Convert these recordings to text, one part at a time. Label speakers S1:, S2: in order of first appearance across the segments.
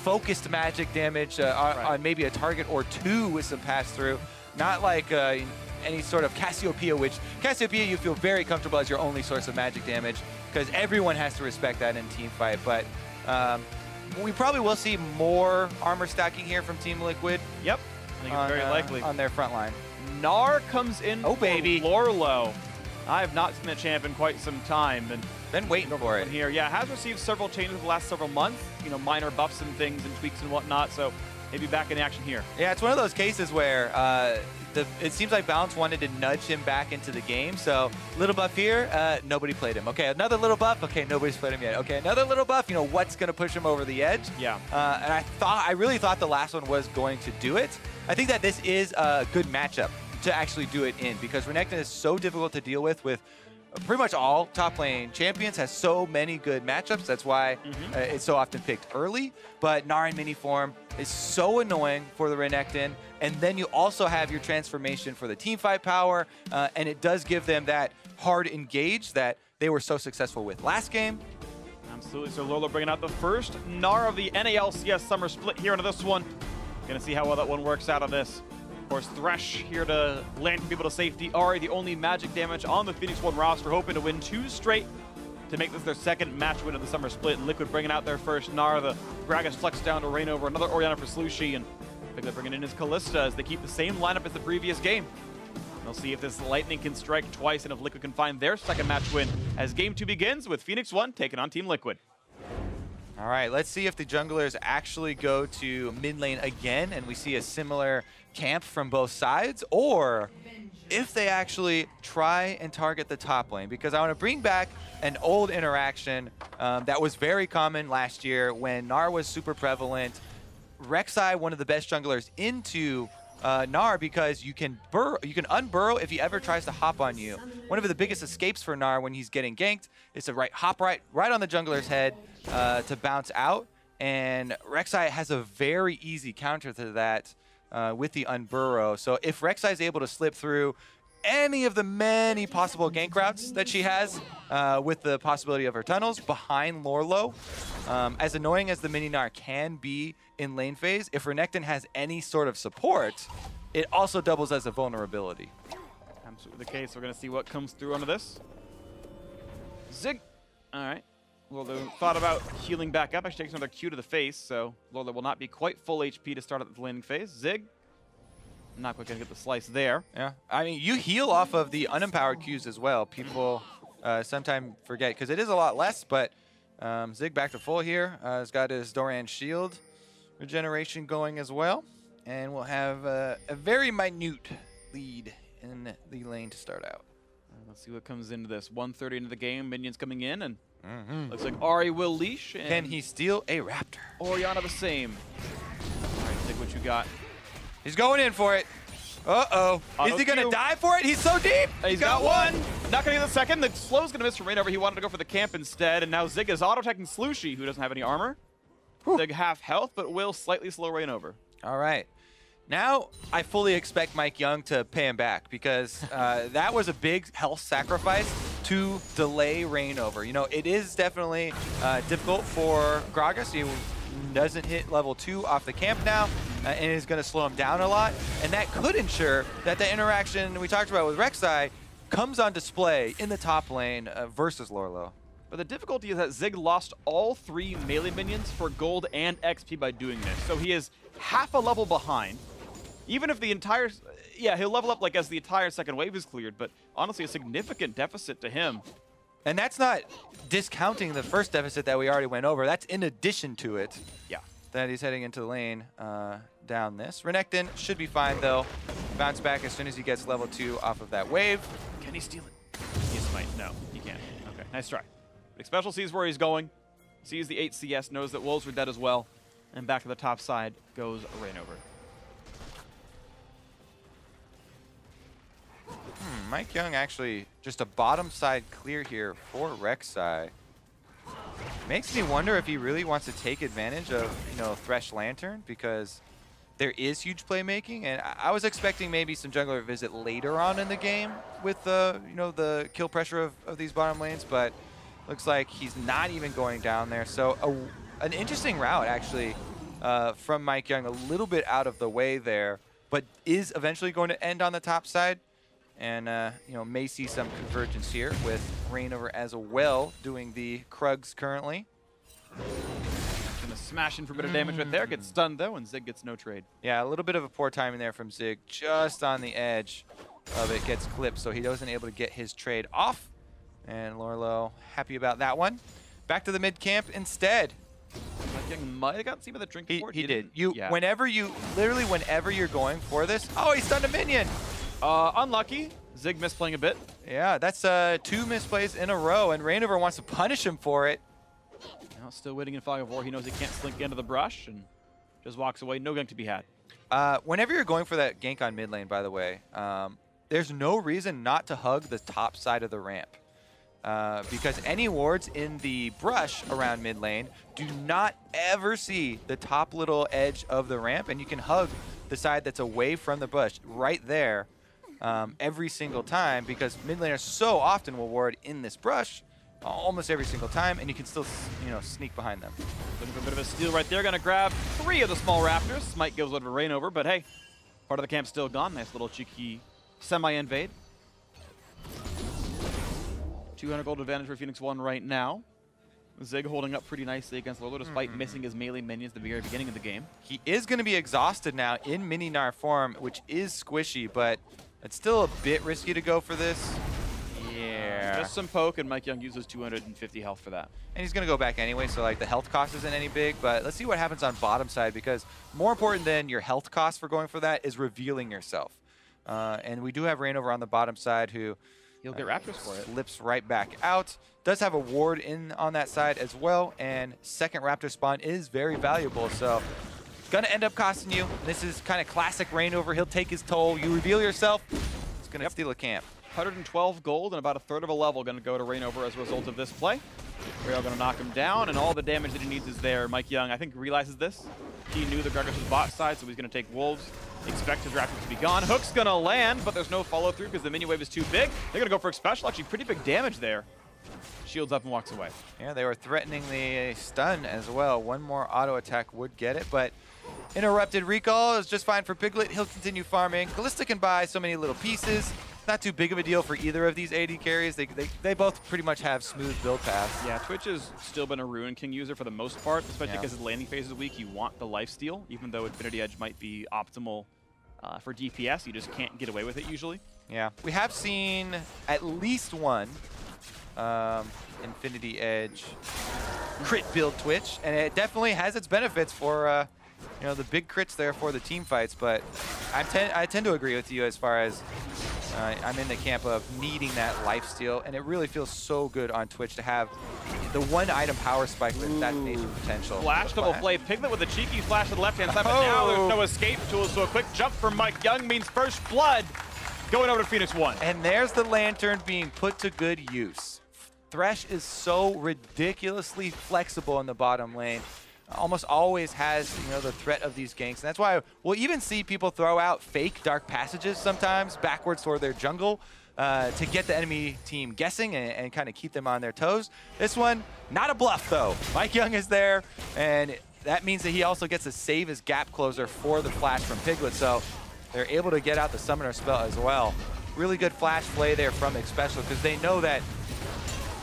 S1: focused magic damage on maybe a target or two with some pass-through. Not like any sort of Cassiopeia, which Cassiopeia you feel very comfortable as your only source of magic damage because everyone has to respect that in team fight. But we probably will see more armor stacking here from Team Liquid.
S2: Yep, I think it's very likely.
S1: On their front line.
S2: Gnar comes in
S1: for
S2: Lourlo. I have not seen the champ in quite some time. And
S1: been waiting for it.
S2: Here, yeah, has received several changes over the last several months. You know, minor buffs and things and tweaks and whatnot. So maybe back in action here.
S1: Yeah, it's one of those cases where it seems like Balance wanted to nudge him back into the game. So little buff here, nobody played him. Okay, another little buff. Okay, nobody's played him yet. Okay, another little buff. You know, what's going to push him over the edge?
S2: Yeah.
S1: And I really thought the last one was going to do it. I think that this is a good matchup to actually do it in because Renekton is so difficult to deal with pretty much all top lane champions, has so many good matchups. That's why it's so often picked early. But Gnar in mini form is so annoying for the Renekton. And then you also have your transformation for the team fight power. And it does give them that hard engage that they were so successful with last game.
S2: Absolutely. So Lourlo bringing out the first Gnar of the NA LCS Summer split here into this one. Gonna see how well that one works out on this. Of course, Thresh here to land people to safety. Ahri, the only magic damage on the Phoenix1 roster, hoping to win 2 straight to make this their second match win of the summer split. And Liquid bringing out their first Gnar. The Gragas flex down to ReignOver. Another Orianna for Slooshie. And Piglet bringing in his Kalista as they keep the same lineup as the previous game. And they'll see if this lightning can strike twice and if Liquid can find their second match win as Game 2 begins with Phoenix1 taking on Team Liquid.
S1: All right, let's see if the junglers actually go to mid lane again and we see a similar camp from both sides, or if they actually try and target the top lane, because I want to bring back an old interaction that was very common last year when Gnar was super prevalent. Rek'Sai, one of the best junglers, into Gnar because you can unburrow if he ever tries to hop on you. One of the biggest escapes for Gnar when he's getting ganked is to hop right on the jungler's head to bounce out. And Rek'Sai has a very easy counter to that with the unburrow. So if Rek'Sai is able to slip through any of the many possible gank routes that she has with the possibility of her tunnels behind Lourlo, as annoying as the mini Gnar can be in lane phase, if Renekton has any sort of support, it also doubles as a vulnerability.
S2: Absolutely the case. We're going to see what comes through onto this. Zig. All right. Lourlo thought about healing back up. Actually takes another Q to the face, so Lourlo will not be quite full HP to start at the laning phase. Zig. Not quite going to get the slice there.
S1: Yeah. I mean, you heal off of the unempowered Qs as well. People sometimes forget, because it is a lot less, but Zig back to full here. Has got his Doran shield regeneration going as well. And we'll have a very minute lead in the lane to start out.
S2: Let's see what comes into this. 1:30 into the game, minions coming in, and looks like Ahri will leash. And
S1: can he steal a Raptor?
S2: Orianna the same. All right, Zig, what you got?
S1: He's going in for it. Uh-oh. Is he going to die for it? He's so deep.
S2: He's got one. Not going to get the second. The slow's going to miss from ReignOver. He wanted to go for the camp instead, and now Zig is auto-attacking Slooshie, who doesn't have any armor. Zig half health, but will slightly slow ReignOver.
S1: All right. Now, I fully expect MikeYeung to pay him back because that was a big health sacrifice to delay ReignOver. You know, it is definitely difficult for Gragas. He doesn't hit level 2 off the camp now, and is going to slow him down a lot. And that could ensure that the interaction we talked about with Rek'Sai comes on display in the top lane versus Lourlo.
S2: But the difficulty is that Zig lost all 3 melee minions for gold and XP by doing this. So he is half a level behind. Even if the entire, yeah, he'll level up like as the entire second wave is cleared, but honestly a significant deficit to him.
S1: And that's not discounting the first deficit that we already went over. That's in addition to it.
S2: Yeah.
S1: That he's heading into the lane down this. Renekton should be fine though. Bounce back as soon as he gets level 2 off of that wave.
S2: Can he steal it? Yes, he might. No, he can't. Okay, nice try. Xpecial sees where he's going, sees the 8 CS, knows that wolves are dead as well, and back to the top side goes ReignOver.
S1: MikeYeung actually just a bottom side clear here for Rek'Sai. Makes me wonder if he really wants to take advantage of, you know, Thresh Lantern, because there is huge playmaking, and I was expecting maybe some jungler visit later on in the game with the, you know, the kill pressure of these bottom lanes, but looks like he's not even going down there. So an interesting route actually from MikeYeung, a little bit out of the way there, but is eventually going to end on the top side. And, you know, may see some convergence here with ReignOver as well doing the Krugs currently.
S2: Gonna smash in for a bit of damage right there. Gets stunned, though, and Zig gets no trade.
S1: Yeah, a little bit of a poor timing there from Zig. Just on the edge of it, gets clipped, so he wasn't able to get his trade off. And Lourlo happy about that one. Back to the mid camp instead.
S2: MikeYeung might have got seen by the drink before.
S1: He did. Literally whenever you're going for this. Oh, he stunned a minion.
S2: Unlucky. Zig misplaying a bit.
S1: Yeah, that's 2 misplays in a row, and ReignOver wants to punish him for it.
S2: Now still waiting in fog of war. He knows he can't slink into the brush and just walks away. No gank to be had.
S1: Whenever you're going for that gank on mid lane, by the way, there's no reason not to hug the top side of the ramp. Because any wards in the brush around mid lane do not ever see the top little edge of the ramp, and you can hug the side that's away from the bush right there every single time, because mid laners so often will ward in this brush almost every single time, and you can still, you know, sneak behind them.
S2: Looking for a bit of a steal right there. Gonna grab 3 of the small raptors. Smite goes over to ReignOver, but hey, part of the camp's still gone. Nice little cheeky semi-invade. 200 gold advantage for Phoenix1 right now. Zig holding up pretty nicely against Lourlo despite missing his melee minions at the very beginning of the game.
S1: He is going to be exhausted now in mini Gnar form, which is squishy, but it's still a bit risky to go for this. Yeah.
S2: Just some poke, and MikeYeung uses 250 health for that.
S1: And he's going to go back anyway, so like the health cost isn't any big, but let's see what happens on bottom side, because more important than your health cost for going for that is revealing yourself. And we do have ReignOver on the bottom side who
S2: he'll get raptors for it.
S1: Slips right back out. Does have a ward in on that side as well, and second raptor spawn is very valuable, so gonna end up costing you. This is kind of classic ReignOver. He'll take his toll. You reveal yourself, it's gonna steal a camp.
S2: 112 gold and about a third of a level gonna go to ReignOver as a result of this play. We're all gonna knock him down, and all the damage that he needs is there. MikeYeung, I think, realizes this. He knew the Gragas was bot side, so he's gonna take wolves. Expect his raptors to be gone. Hook's gonna land, but there's no follow through because the minion wave is too big. They're gonna go for Xpecial. Actually, pretty big damage there. Shields up and walks away.
S1: Yeah, they were threatening the stun as well. One more auto attack would get it, but interrupted recall is just fine for Piglet. He'll continue farming. Kalista can buy so many little pieces. Not too big of a deal for either of these AD carries. They both pretty much have smooth build paths.
S2: Yeah, Twitch has still been a Ruin King user for the most part, especially because his landing phase is weak. You want the lifesteal, even though Infinity Edge might be optimal for DPS. You just can't get away with it usually. Yeah,
S1: we have seen at least one Infinity Edge crit build Twitch, and it definitely has its benefits for you know, the big crits there for the team fights. But I tend to agree with you as far as I'm in the camp of needing that lifesteal, and it really feels so good on Twitch to have the one item power spike with that nature potential.
S2: Flash double play. Piglet with a cheeky flash to the left-hand side, but now there's no escape tools, so a quick jump from MikeYeung means first blood going over to Phoenix1.
S1: And there's the lantern being put to good use. Thresh is so ridiculously flexible in the bottom lane. Almost always has, you know, the threat of these ganks. And that's why we'll even see people throw out fake dark passages sometimes backwards toward their jungle to get the enemy team guessing and kind of keep them on their toes. This one, not a bluff though. MikeYeung is there, and that means that he also gets to save his gap closer for the flash from Piglet, so they're able to get out the summoner spell as well. Really good flash play there from Xpecial, because they know that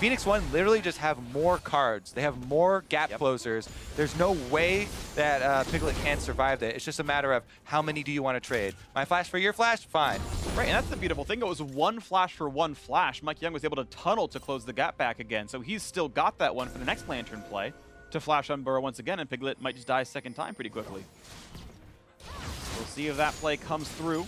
S1: Phoenix1 literally just have more cards. They have more gap closers. There's no way that Piglet can survive that. It's just a matter of how many do you want to trade. My flash for your flash? Fine.
S2: Right, and that's the beautiful thing. It was one flash for one flash. MikeYeung was able to tunnel to close the gap back again, so he's still got that one for the next lantern play to flash on Burrow once again, and Piglet might just die a second time pretty quickly. We'll see if that play comes through.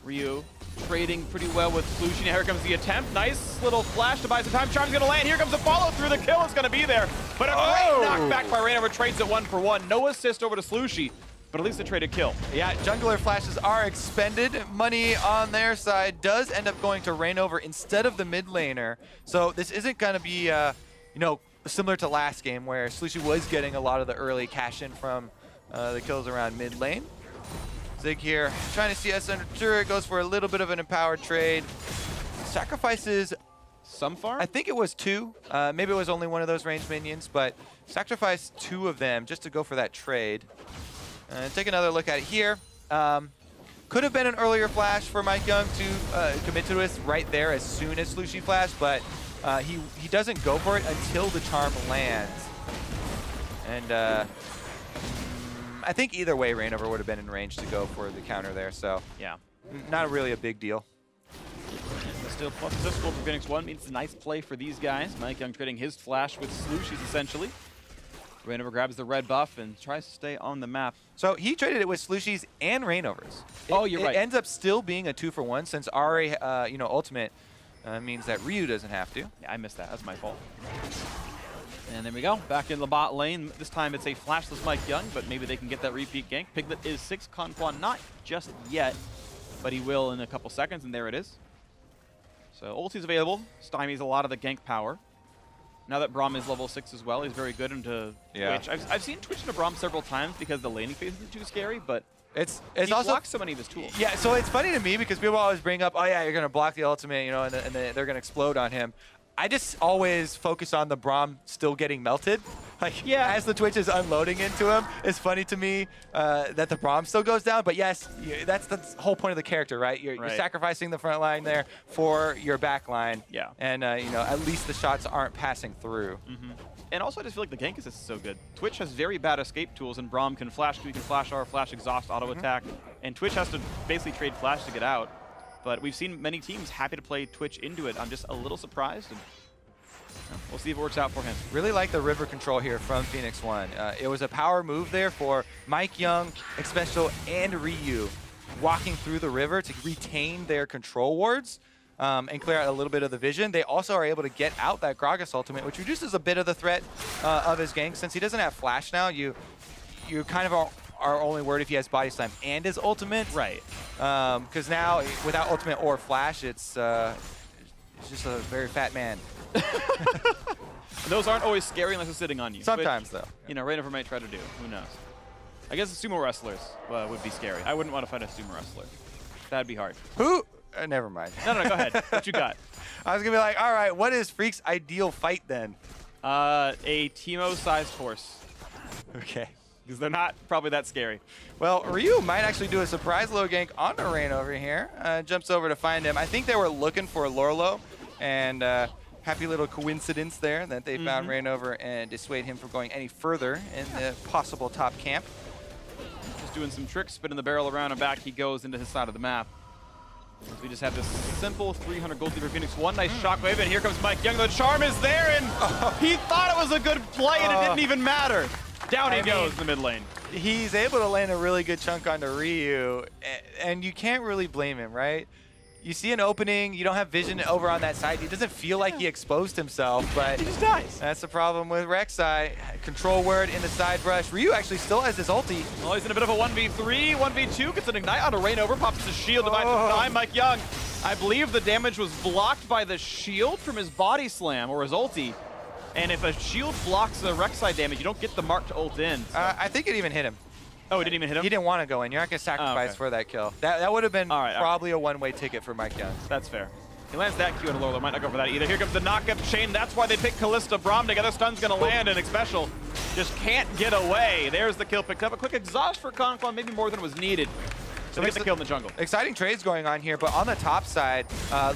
S2: Ryu trading pretty well with Slooshie. Here comes the attempt. Nice little flash to buy some time. Charm's gonna land. Here comes the follow through. The kill is gonna be there. But a great knockback by ReignOver. Trades it 1-for-1. No assist over to Slooshie, but at least a traded kill. Yeah, jungler flashes are expended. Money on their side does end up going to ReignOver instead of the mid laner. So this isn't gonna be, you know, similar to last game where Slooshie was getting a lot of the early cash in from the kills around mid lane. Zig here, trying to CS under turret, goes for a little bit of an empowered trade. Sacrifices some farm?
S1: I think it was 2. Maybe it was only one of those ranged minions, but sacrificed 2 of them just to go for that trade. Take another look at it here. Could have been an earlier flash for MikeYeung to commit to this right there as soon as Slooshie flashed, but he doesn't go for it until the charm lands. And I think either way, ReignOver would have been in range to go for the counter there, so
S2: yeah,
S1: not really a big deal.
S2: But still, plus this for Phoenix1 means a nice play for these guys. MikeYeung trading his flash with Slooshie's essentially. ReignOver grabs the red buff and tries to stay on the map.
S1: So he traded it with Slooshie's and ReignOver's.
S2: Oh, you're right.
S1: It ends up still being a 2-for-1 since Ahri, ultimate means that Ryu doesn't have to.
S2: Yeah, I missed that. That's my fault. And there we go. Back in the bot lane. This time it's a flashless MikeYeung, but maybe they can get that repeat gank. Piglet is 6. KonKwon not just yet, but he will in a couple seconds, and there it is. So ulti's available. Stymies a lot of the gank power. Now that Braum is level 6 as well, he's very good into Twitch. I've seen Twitch into Braum several times because the laning phase isn't too scary, but
S1: it's
S2: he
S1: also
S2: blocks so many of his tools.
S1: Yeah, so it's funny to me because people always bring up, oh yeah, you're going to block the ultimate, and they're going to explode on him. I just always focus on the Braum still getting melted. Like, yeah, as the Twitch is unloading into him, it's funny to me that the Braum still goes down. But yes, that's the whole point of the character, right? You're sacrificing the front line there for your back line.
S2: Yeah.
S1: And, at least the shots aren't passing through.
S2: Mm-hmm. And also, I just feel like the gank assist is so good. Twitch has very bad escape tools, and Braum can flash Q, can flash R, flash exhaust, auto attack. And Twitch has to basically trade flash to get out. But we've seen many teams happy to play Twitch into it. I'm just a little surprised. And we'll see if it works out for him.
S1: Really like the river control here from Phoenix1. It was a power move there for MikeYeung, Xpecial, and Ryu walking through the river to retain their control wards and clear out a little bit of the vision. They also are able to get out that Gragas ultimate, which reduces a bit of the threat of his gank. Since he doesn't have flash now, you kind of are only worried if he has body slam and his ultimate.
S2: Right.
S1: Because now, without ultimate or flash, it's just a very fat man.
S2: Those aren't always scary unless it's sitting on you.
S1: Sometimes,
S2: which,
S1: though.
S2: ReignOver might try to do. Who knows? I guess the sumo wrestlers would be scary. I wouldn't want to fight a sumo wrestler. That'd be hard.
S1: Who? Never mind.
S2: No, go ahead. What you got?
S1: I was going to be like, all right, what is Phreak's ideal fight then?
S2: A Teemo-sized horse.
S1: Okay.
S2: Because they're not probably that scary.
S1: Well, Ryu might actually do a surprise low gank onto ReignOver here. Jumps over to find him. I think they were looking for Lourlo, and happy little coincidence there that they found ReignOver and dissuade him from going any further in the possible top camp.
S2: Just doing some tricks, spinning the barrel around and back. He goes into his side of the map. So we just have this simple 300 gold lead for Phoenix1. Nice shockwave, and here comes MikeYeung. The charm is there, and he thought it was a good play, and it didn't even matter. Down he goes in the mid lane.
S1: He's able to land a really good chunk onto Ryu, and you can't really blame him, right? You see an opening, you don't have vision over on that side. He doesn't feel like he exposed himself, but
S2: he just dies.
S1: That's the problem with Rek'Sai. Control word in the side brush. Ryu actually still has his ulti.
S2: Well, he's in a bit of a 1v3, 1v2, gets an ignite onto ReignOver, pops his shield, divides his time. MikeYeung, I believe the damage was blocked by the shield from his body slam or his ulti. And if a shield blocks the Rek'Sai damage, you don't get the mark to ult in. So.
S1: I think it even hit him.
S2: Oh, it didn't even hit him?
S1: He didn't want to go in. You're not going to sacrifice for that kill. That would have been probably a one-way ticket for MikeYeung.
S2: That's fair. He lands that Q and Lourlo. Might not go for that either. Here comes the knockup chain. That's why they pick Kalista. Braum together. Stun's going to land, and Xpecial just can't get away. There's the kill picked up. A quick exhaust for KonKwon, maybe more than was needed. So they get the kill in the jungle.
S1: Exciting trades going on here, but on the top side,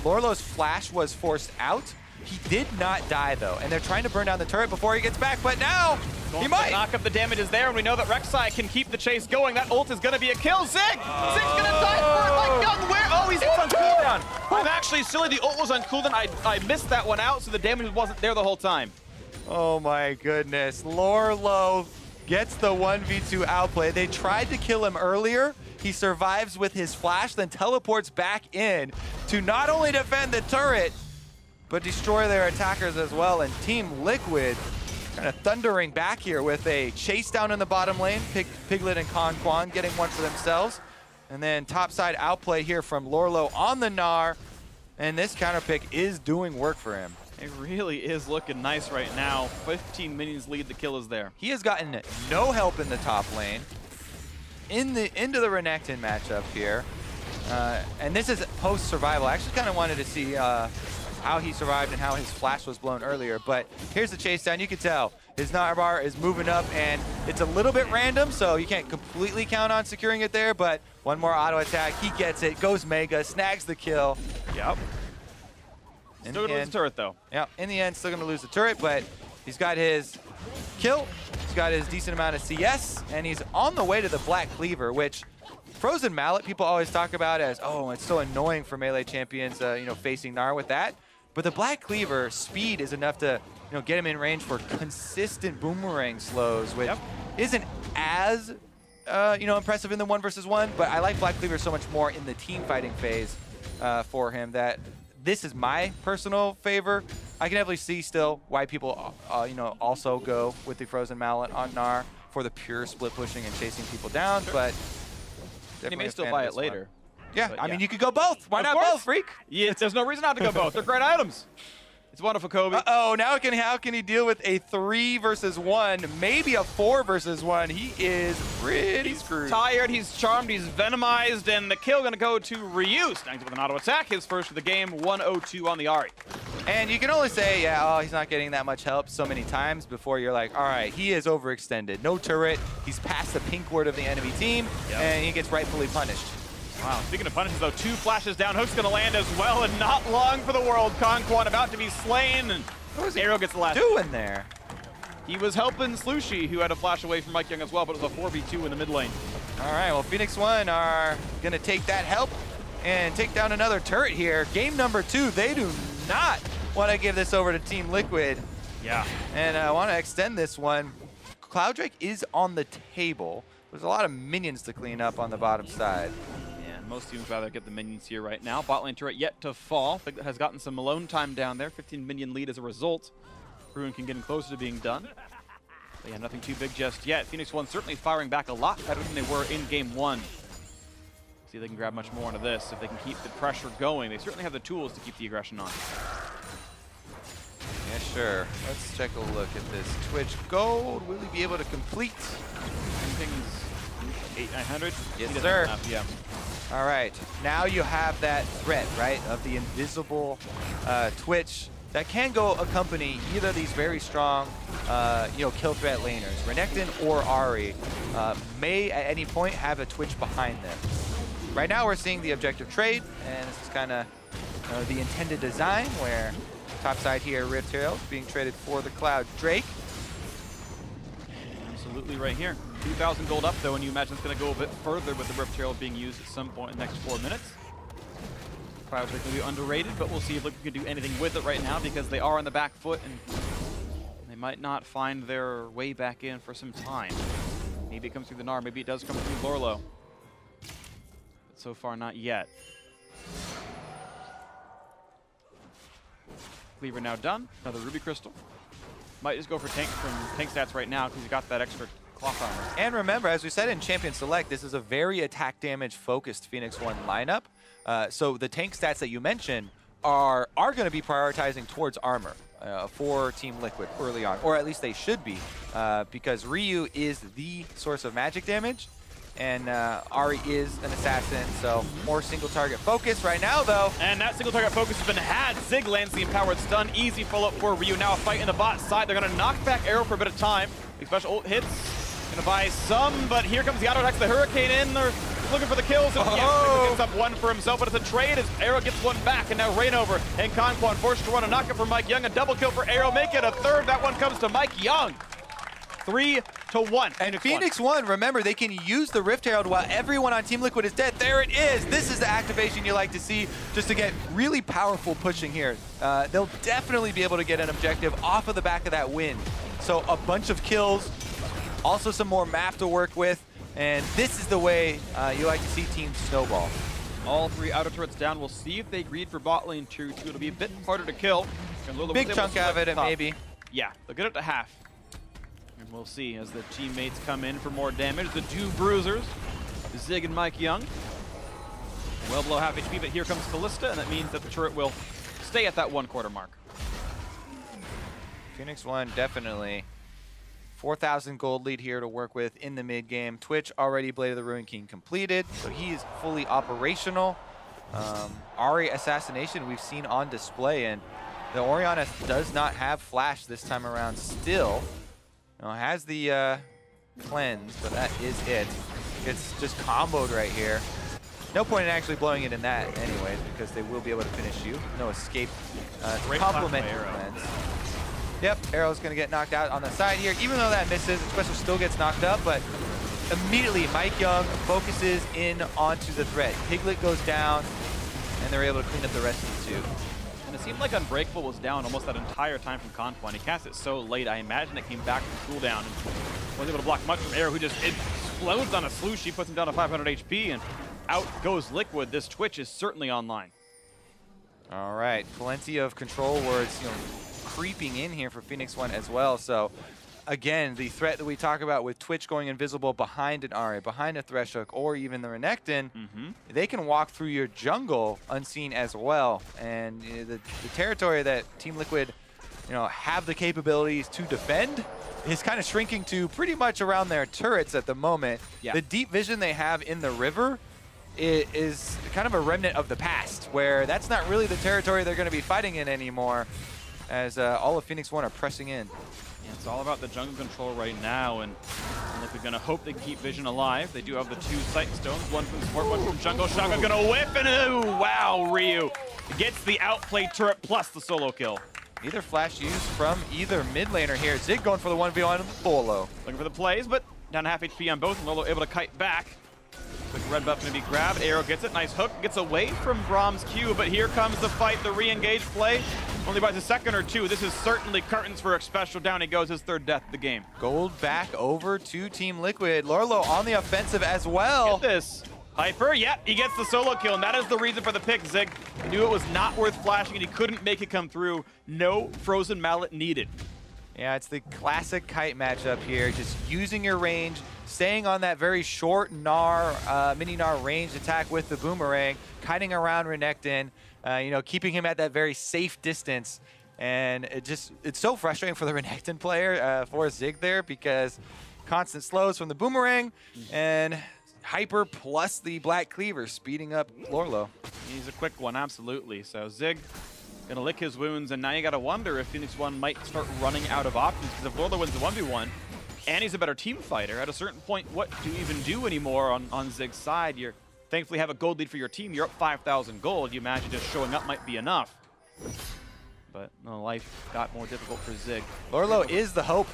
S1: Lourlo's flash was forced out. He did not die, though, and they're trying to burn down the turret before he gets back, but now he might.
S2: Knock up the damage is there, and we know that Rek'Sai can keep the chase going. That ult is going to be a kill. Zig! Zig's going to die for it. MikeYeung, where? Oh, he's on cooldown. I'm actually silly. The ult was on cooldown. I missed that one out, so the damage wasn't there the whole time.
S1: Oh, my goodness. Lourlo gets the 1v2 outplay. They tried to kill him earlier. He survives with his flash, then teleports back in to not only defend the turret, but destroy their attackers as well. And Team Liquid kind of thundering back here with a chase down in the bottom lane. Piglet and KonKwon getting one for themselves. And then topside outplay here from Lourlo on the Gnar. And this counter pick is doing work for him.
S2: It really is looking nice right now. 15 minions lead, the kill is there.
S1: He has gotten no help in the top lane. Into the Renekton matchup here. And this is post-survival. I actually kind of wanted to see how he survived and how his flash was blown earlier. But here's the chase down. You can tell his Gnar bar is moving up, and it's a little bit random, so you can't completely count on securing it there. But one more auto attack, he gets it, goes mega, snags the kill.
S2: Yep. Still gonna lose the turret though.
S1: Yeah, in the end, still gonna lose the turret, but he's got his kill, he's got his decent amount of CS, and he's on the way to the Black Cleaver, which Frozen Mallet people always talk about as, oh, it's so annoying for melee champions, you know, facing Gnar with that. But the Black Cleaver speed is enough to, you know, get him in range for consistent boomerang slows, which isn't as, you know, impressive in the 1v1. But I like Black Cleaver so much more in the team fighting phase for him that this is my personal favor. I can definitely see still why people, you know, also go with the Frozen Mallet on Gnar for the pure split pushing and chasing people down, but
S2: he may still buy it later.
S1: Yeah, I mean, you could go both. Why not both, Phreak?
S2: Yeah, there's no reason not to go both. They're great items. It's wonderful, Kobe.
S1: Uh-oh, now how can he deal with a 3 versus 1, maybe a 4 versus 1? He is pretty screwed.
S2: He's tired, he's charmed, he's venomized, and the kill gonna go to Ryu. Snags with an auto attack, his first of the game, 102 on the Ahri.
S1: And you can only say, yeah, oh, he's not getting that much help so many times before you're like, all right, he is overextended. No turret, he's past the pink ward of the enemy team, and he gets rightfully punished.
S2: Wow, speaking of punishes though, 2 flashes down, Hook's gonna land as well, and not long for the world. KonKwon about to be slain, and
S1: what was he
S2: Arrow gets the last.
S1: Doing there?
S2: He was helping Slooshie, who had a flash away from MikeYeung as well, but it was a 4v2 in the mid lane.
S1: All right, well, Phoenix1 are gonna take that help and take down another turret here. Game number 2, they do not want to give this over to Team Liquid.
S2: Yeah.
S1: And I want to extend this one. Cloud Drake is on the table. There's a lot of minions to clean up on the bottom side.
S2: Most teams rather get the minions here right now. Bot lane turret yet to fall. Piglet has gotten some alone time down there. 15 minion lead as a result. Bruin can get closer to being done. They have nothing too big just yet. Phoenix1 certainly firing back a lot better than they were in game 1. See if they can grab much more into this. If they can keep the pressure going, they certainly have the tools to keep the aggression on.
S1: Yeah, sure. Let's take a look at this Twitch gold. Will he be able to complete?
S2: Everything's 8,900.
S1: Yes, sir.
S2: Enough, yeah.
S1: All right, now you have that threat, right, of the invisible Twitch that can go accompany either of these very strong, you know, kill threat laners. Renekton or Ahri may at any point have a Twitch behind them. Right now we're seeing the objective trade, and this is kind of the intended design where top side here, Rift Herald being traded for the Cloud Drake.
S2: Absolutely right here. 2,000 gold up though, and you imagine it's going to go a bit further with the Rift Herald being used at some point in the next 4 minutes. Clouds are going to be underrated, but we'll see if Liquid can do anything with it right now because they are on the back foot and they might not find their way back in for some time. Maybe it comes through the Gnar, maybe it does come through Lourlo. But so far, not yet. Cleaver now done. Another Ruby Crystal. Might just go for tank stats right now because he got that extra cloth armor.
S1: And remember, as we said in Champion Select, this is a very attack damage focused Phoenix1 lineup. So the tank stats that you mentioned are going to be prioritizing towards armor for Team Liquid early on, or at least they should be, because Ryu is the source of magic damage, and Ahri is an assassin, so more single target focus right now, though.
S2: And that single target focus has been had. Zig lands the empowered stun. Easy follow-up for Ryu. Now a fight in the bot side. They're going to knock back Arrow for a bit of time. Xpecial ult hits. Going to buy some, but here comes the auto attacks. The Hurricane in. They're looking for the kills. And yes, gets up one for himself, but it's a trade as Arrow gets one back. And now ReignOver and KonKwon forced to run a knockup for MikeYeung. A double kill for Arrow. Make it a third. That one comes to MikeYeung. 3-1.
S1: And Phoenix1, remember, they can use the Rift Herald while everyone on Team Liquid is dead. There it is. This is the activation you like to see just to get really powerful pushing here. They'll definitely be able to get an objective off of the back of that win. So a bunch of kills, also some more map to work with, and this is the way you like to see teams snowball.
S2: All 3 outer turrets down. We'll see if they agreed for bot lane 2. It'll be a bit harder to kill.
S1: Big chunk out of it, maybe.
S2: Yeah, they'll get it to half. And we'll see as the teammates come in for more damage. The 2 bruisers, Zig and MikeYeung. Well below half HP, but here comes Kalista, and that means that the turret will stay at that 1/4 mark.
S1: Phoenix1 definitely 4,000 gold lead here to work with in the mid game. Twitch already Blade of the Ruined King completed, so he is fully operational. Ahri assassination we've seen on display, and the Orianna does not have flash this time around still. Has the cleanse, but that is it. It's just comboed right here. No point in actually blowing it in that anyways, because they will be able to finish you. No escape to complement your cleanse. Yep, Arrow's going to get knocked out on the side here. Even though that misses, Xpecial still gets knocked up, but immediately MikeYeung focuses in onto the threat. Piglet goes down, and they're able to clean up the rest of the two.
S2: And it seemed like Unbreakable was down almost that entire time from KonKwon. He cast it so late, I imagine it came back from cooldown and was able to block much from Arrow, who just explodes on a Slooshie, puts him down to 500 HP, and out goes Liquid. This Twitch is certainly online.
S1: All right, plenty of control words, creeping in here for Phoenix1 as well. So again, the threat that we talk about with Twitch going invisible behind an Ahri, behind a Thresh hook, or even the Renekton, they can walk through your jungle unseen as well. And the territory that Team Liquid, have the capabilities to defend is kind of shrinking to pretty much around their turrets at the moment. Yeah. The deep vision they have in the river is kind of a remnant of the past, where that's not really the territory they're going to be fighting in anymore, as all of Phoenix1 are pressing in.
S2: Yeah, it's all about the jungle control right now, and if they're going to hope they keep vision alive, they do have the 2 sight stones, one from support, one from jungle. Shotgun going to whip, and ooh, wow, Ryu gets the outplay turret plus the solo kill.
S1: Either flash used from either mid laner here. Zig going for the 1v1 with Lourlo.
S2: Looking for the plays, but down to half HP on both, and Lourlo able to kite back. Quick red buff going to be grabbed. Arrow gets it. Nice hook. Gets away from Braum's Q, but here comes the fight. The re-engage play. Only buys a second or two. This is certainly curtains for Xpecial. Down he goes. His 3rd death of the game.
S1: Gold back over to Team Liquid. Lourlo on the offensive as well.
S2: Get this. Hyper, yep, he gets the solo kill, and that is the reason for the pick. Zig knew it was not worth flashing, and he couldn't make it come through. No frozen mallet needed.
S1: Yeah, it's the classic kite matchup here. Just using your range, staying on that very short Gnar, mini Gnar ranged attack with the boomerang, kiting around Renekton, keeping him at that very safe distance. And it's so frustrating for the Renekton player, for Zig there, because constant slows from the boomerang and Hyper plus the Black Cleaver speeding up Lourlo.
S2: He's a quick one, absolutely. So Zig gonna lick his wounds, and now you gotta wonder if Phoenix1 might start running out of options, because if Lourlo wins the 1v1 and he's a better team fighter, at a certain point, what do you even do anymore on Zig's side? You thankfully have a gold lead for your team. You're up 5,000 gold. You imagine just showing up might be enough. But no, life got more difficult for Zig.
S1: Lourlo is the hope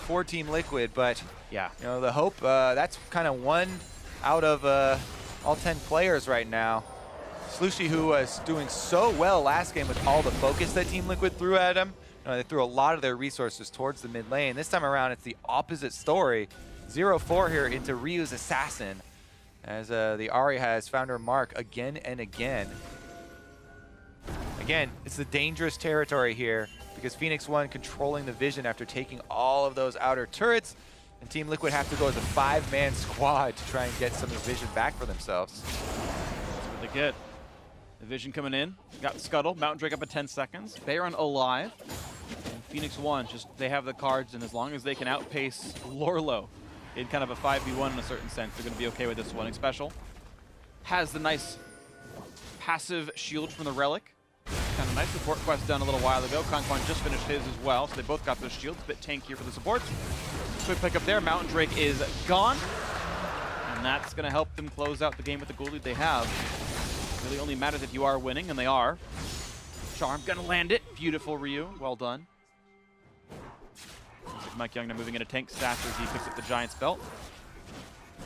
S1: for Team Liquid, but
S2: yeah,
S1: the hope, that's kind of one out of all 10 players right now. Slooshie, who was doing so well last game with all the focus that Team Liquid threw at him, they threw a lot of their resources towards the mid lane. This time around, it's the opposite story. 0-4 here into Ryu's Assassin, as the Ahri has found her mark again and again. Again, it's the dangerous territory here, because Phoenix1 controlling the vision after taking all of those outer turrets, and Team Liquid have to go as a 5-man squad to try and get some of the vision back for themselves.
S2: That's what they get. The vision coming in. Got Scuttle. Mountain Drake up at 10 seconds. Baron alive. And Phoenix1, just they have the cards, and as long as they can outpace Lourlo in kind of a 5v1 in a certain sense, they're going to be okay with this one. Xpecial has the nice passive shield from the Relic. Kind of nice support quest done a little while ago. KonKwon just finished his as well, so they both got those shields. A bit tankier for the supports. Quick pick up there. Mountain Drake is gone. And that's going to help them close out the game with the gold lead they have. It really only matters if you are winning, and they are. Charm going to land it. Beautiful, Ryu. Well done. MikeYeung now moving into tank stash as he picks up the Giant's Belt.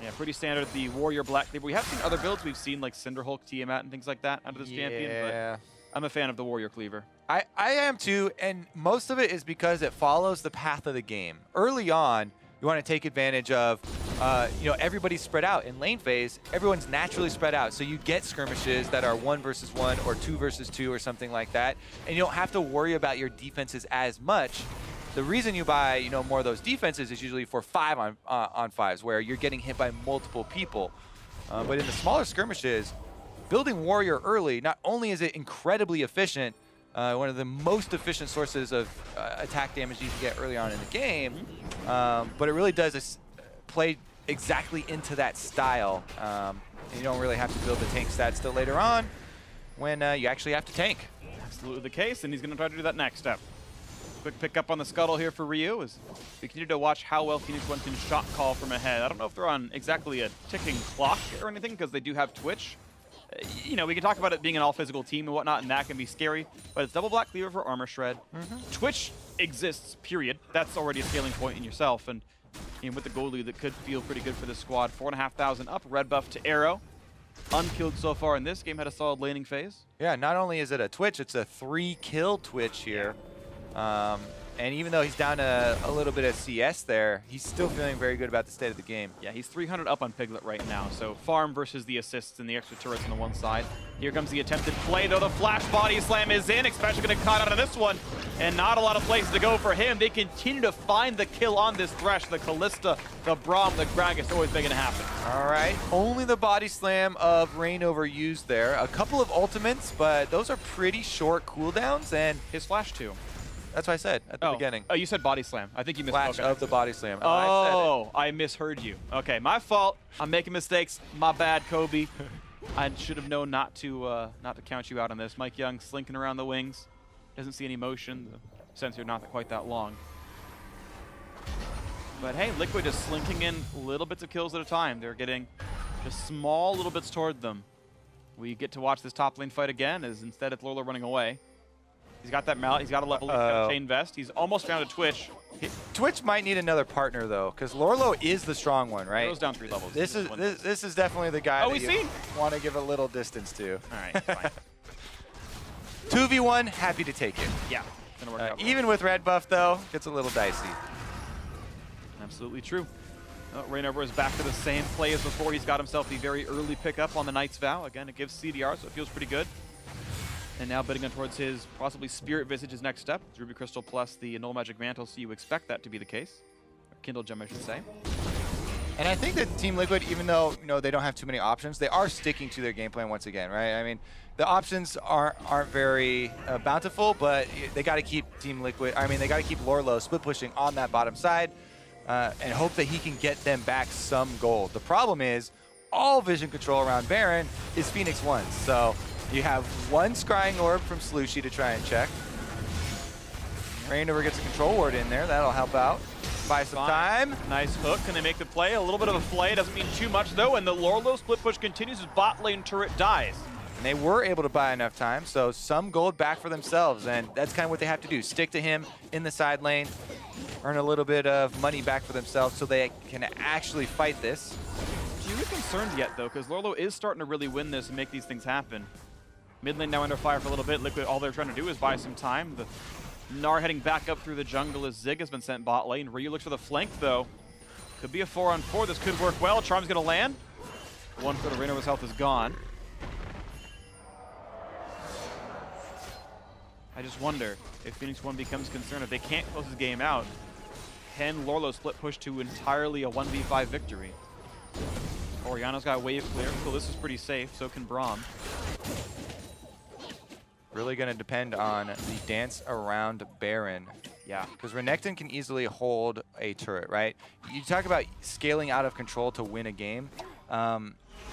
S2: Yeah, pretty standard, the Warrior Black Cleaver. We have seen other builds. We've seen like Cinderhulk, Tiamat, and things like that out of this champion. But I'm a fan of the Warrior Cleaver.
S1: I am too, and most of it is because it follows the path of the game. Early on, you want to take advantage of, everybody's spread out. In lane phase, everyone's naturally spread out. So you get skirmishes that are 1 versus 1 or 2 versus 2 or something like that. And you don't have to worry about your defenses as much. The reason you buy, more of those defenses is usually for 5 on 5s, where you're getting hit by multiple people. But in the smaller skirmishes, building Warrior early, not only is it incredibly efficient, one of the most efficient sources of attack damage you can get early on in the game, but it really does play exactly into that style. You don't really have to build the tank stats till later on. when you actually have to tank.
S2: Absolutely the case, and he's going to try to do that next step. Quick pickup on the scuttle here for Ryu as we continue to watch how well Phoenix1 can shot call from ahead. I don't know if they're on exactly a ticking clock or anything because they do have Twitch. You know, we can talk about it being an all-physical team and whatnot, and that can be scary, but it's double black cleaver for armor shred. Twitch exists, period. That's already a scaling point in yourself, and with the gold lead, that could feel pretty good for this squad. 4,500 up, red buff to Arrow. Unkilled so far in this game, had a solid laning phase.
S1: Yeah, not only is it a Twitch, it's a 3-kill Twitch here. And even though he's down to a little bit of CS there, he's still feeling very good about the state of the game.
S2: Yeah, he's 300 up on Piglet right now, so farm versus the assists and the extra turrets on the one side. Here comes the attempted play, though the flash body slam is in, Xpecial gonna cut out of this one, and not a lot of places to go for him. They continue to find the kill on this Thresh, the Kalista, the Braum, the Gragas, always making it happen.
S1: All right, only the body slam of ReignOver used there. A couple of ultimates, but those are pretty short cooldowns, and
S2: his flash too.
S1: That's what I said at the beginning.
S2: Oh, you said body slam. I think you misspoke.
S1: Flash of the body slam.
S2: Oh, I misheard you. Okay, my fault. I'm making mistakes. My bad, Kobe. I should have known not to count you out on this. MikeYeung slinking around the wings. Doesn't see any motion. The sensor not quite that long. But hey, Liquid is slinking in little bits of kills at a time. They're getting just small little bits toward them. We get to watch this top lane fight again, as instead it's Lourlo running away. He's got that mallet. He's got a level chain vest. He's almost found a Twitch.
S1: Twitch might need another partner though, because Lourlo is the strong one, right?
S2: Goes down 3 levels.
S1: This is definitely the guy that you want to give a little distance to.
S2: All right, fine.
S1: 2v1, happy to take it.
S2: Yeah, gonna work out.
S1: Even with red buff though, gets a little dicey.
S2: Absolutely true. ReignOver is back to the same play as before. He's got himself the very early pickup on the Knight's Vow. Again, it gives CDR, so it feels pretty good. And now bidding on towards his possibly Spirit Visage, his next step. Ruby Crystal plus the Null Magic Mantle, so you expect that to be the case. Or Kindle Gem, I should say.
S1: And I think that Team Liquid, even though they don't have too many options, they are sticking to their game plan once again, right? I mean, the options aren't very bountiful, but they got to keep Team Liquid. I mean, they got to keep Lourlo split pushing on that bottom side and hope that he can get them back some gold. The problem is, all vision control around Baron is Phoenix1. So you have one Scrying Orb from Slooshie to try and check. ReignOver gets a control ward in there. That'll help out. Buy some time.
S2: Nice hook. Can they make the play? A little bit of a play. Doesn't mean too much, though. And the Lourlo split push continues as bot lane turret dies.
S1: And they were able to buy enough time, so some gold back for themselves. And that's kind of what they have to do. Stick to him in the side lane. Earn a little bit of money back for themselves so they can actually fight this.
S2: Are you concerned yet, though? Because Lourlo is starting to really win this and make these things happen. Mid lane now under fire for a little bit. Liquid, all they're trying to do is buy some time. The Gnar heading back up through the jungle as Zig has been sent bot lane. Ryu looks for the flank, though. Could be a 4-on-4. This could work well. Charm's going to land. 1/4 of ReignOver's health is gone. I just wonder if Phoenix1 becomes concerned. If they can't close this game out, can Lourlo split push to entirely a 1v5 victory? Orianna's got wave clear, so this is pretty safe. So can Braum.
S1: Really going to depend on the dance around Baron.
S2: Yeah.
S1: Because Renekton can easily hold a turret, right? You talk about scaling out of control to win a game.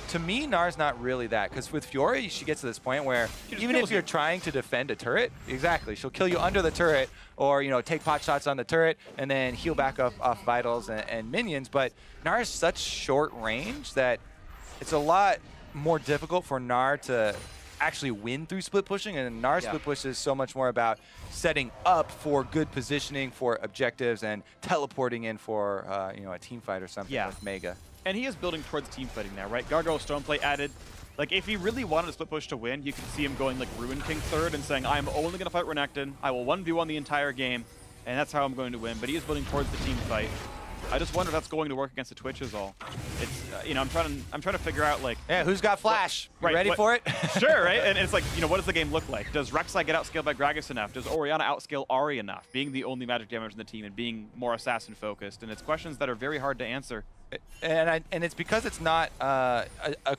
S1: To me, Gnar's not really that. Because with Fiora, she gets to this point where even if you're trying to defend a turret, exactly, she'll kill you under the turret or, take pot shots on the turret and then heal back up off vitals and minions. But Gnar is such short range that it's a lot more difficult for Gnar to actually win through split pushing, and Gnar's split push is so much more about setting up for good positioning for objectives and teleporting in for a team fight or something with Mega.
S2: And he is building towards team fighting now, right? Gargoyle Stoneplate added. Like, if he really wanted a split push to win, you could see him going like Ruin King third and saying, I'm only going to fight Renekton. I will 1v1 the entire game, and that's how I'm going to win. But he is building towards the team fight. I just wonder if that's going to work against the Twitch is all. It's I'm trying to figure out like
S1: who's got flash? Ready for it?
S2: Sure, right? And it's like, what does the game look like? Does Rek'Sai get outscaled by Gragas enough? Does Orianna outscale Ahri enough? Being the only magic damage in the team and being more assassin focused, and it's questions that are very hard to answer.
S1: And it's because it's not a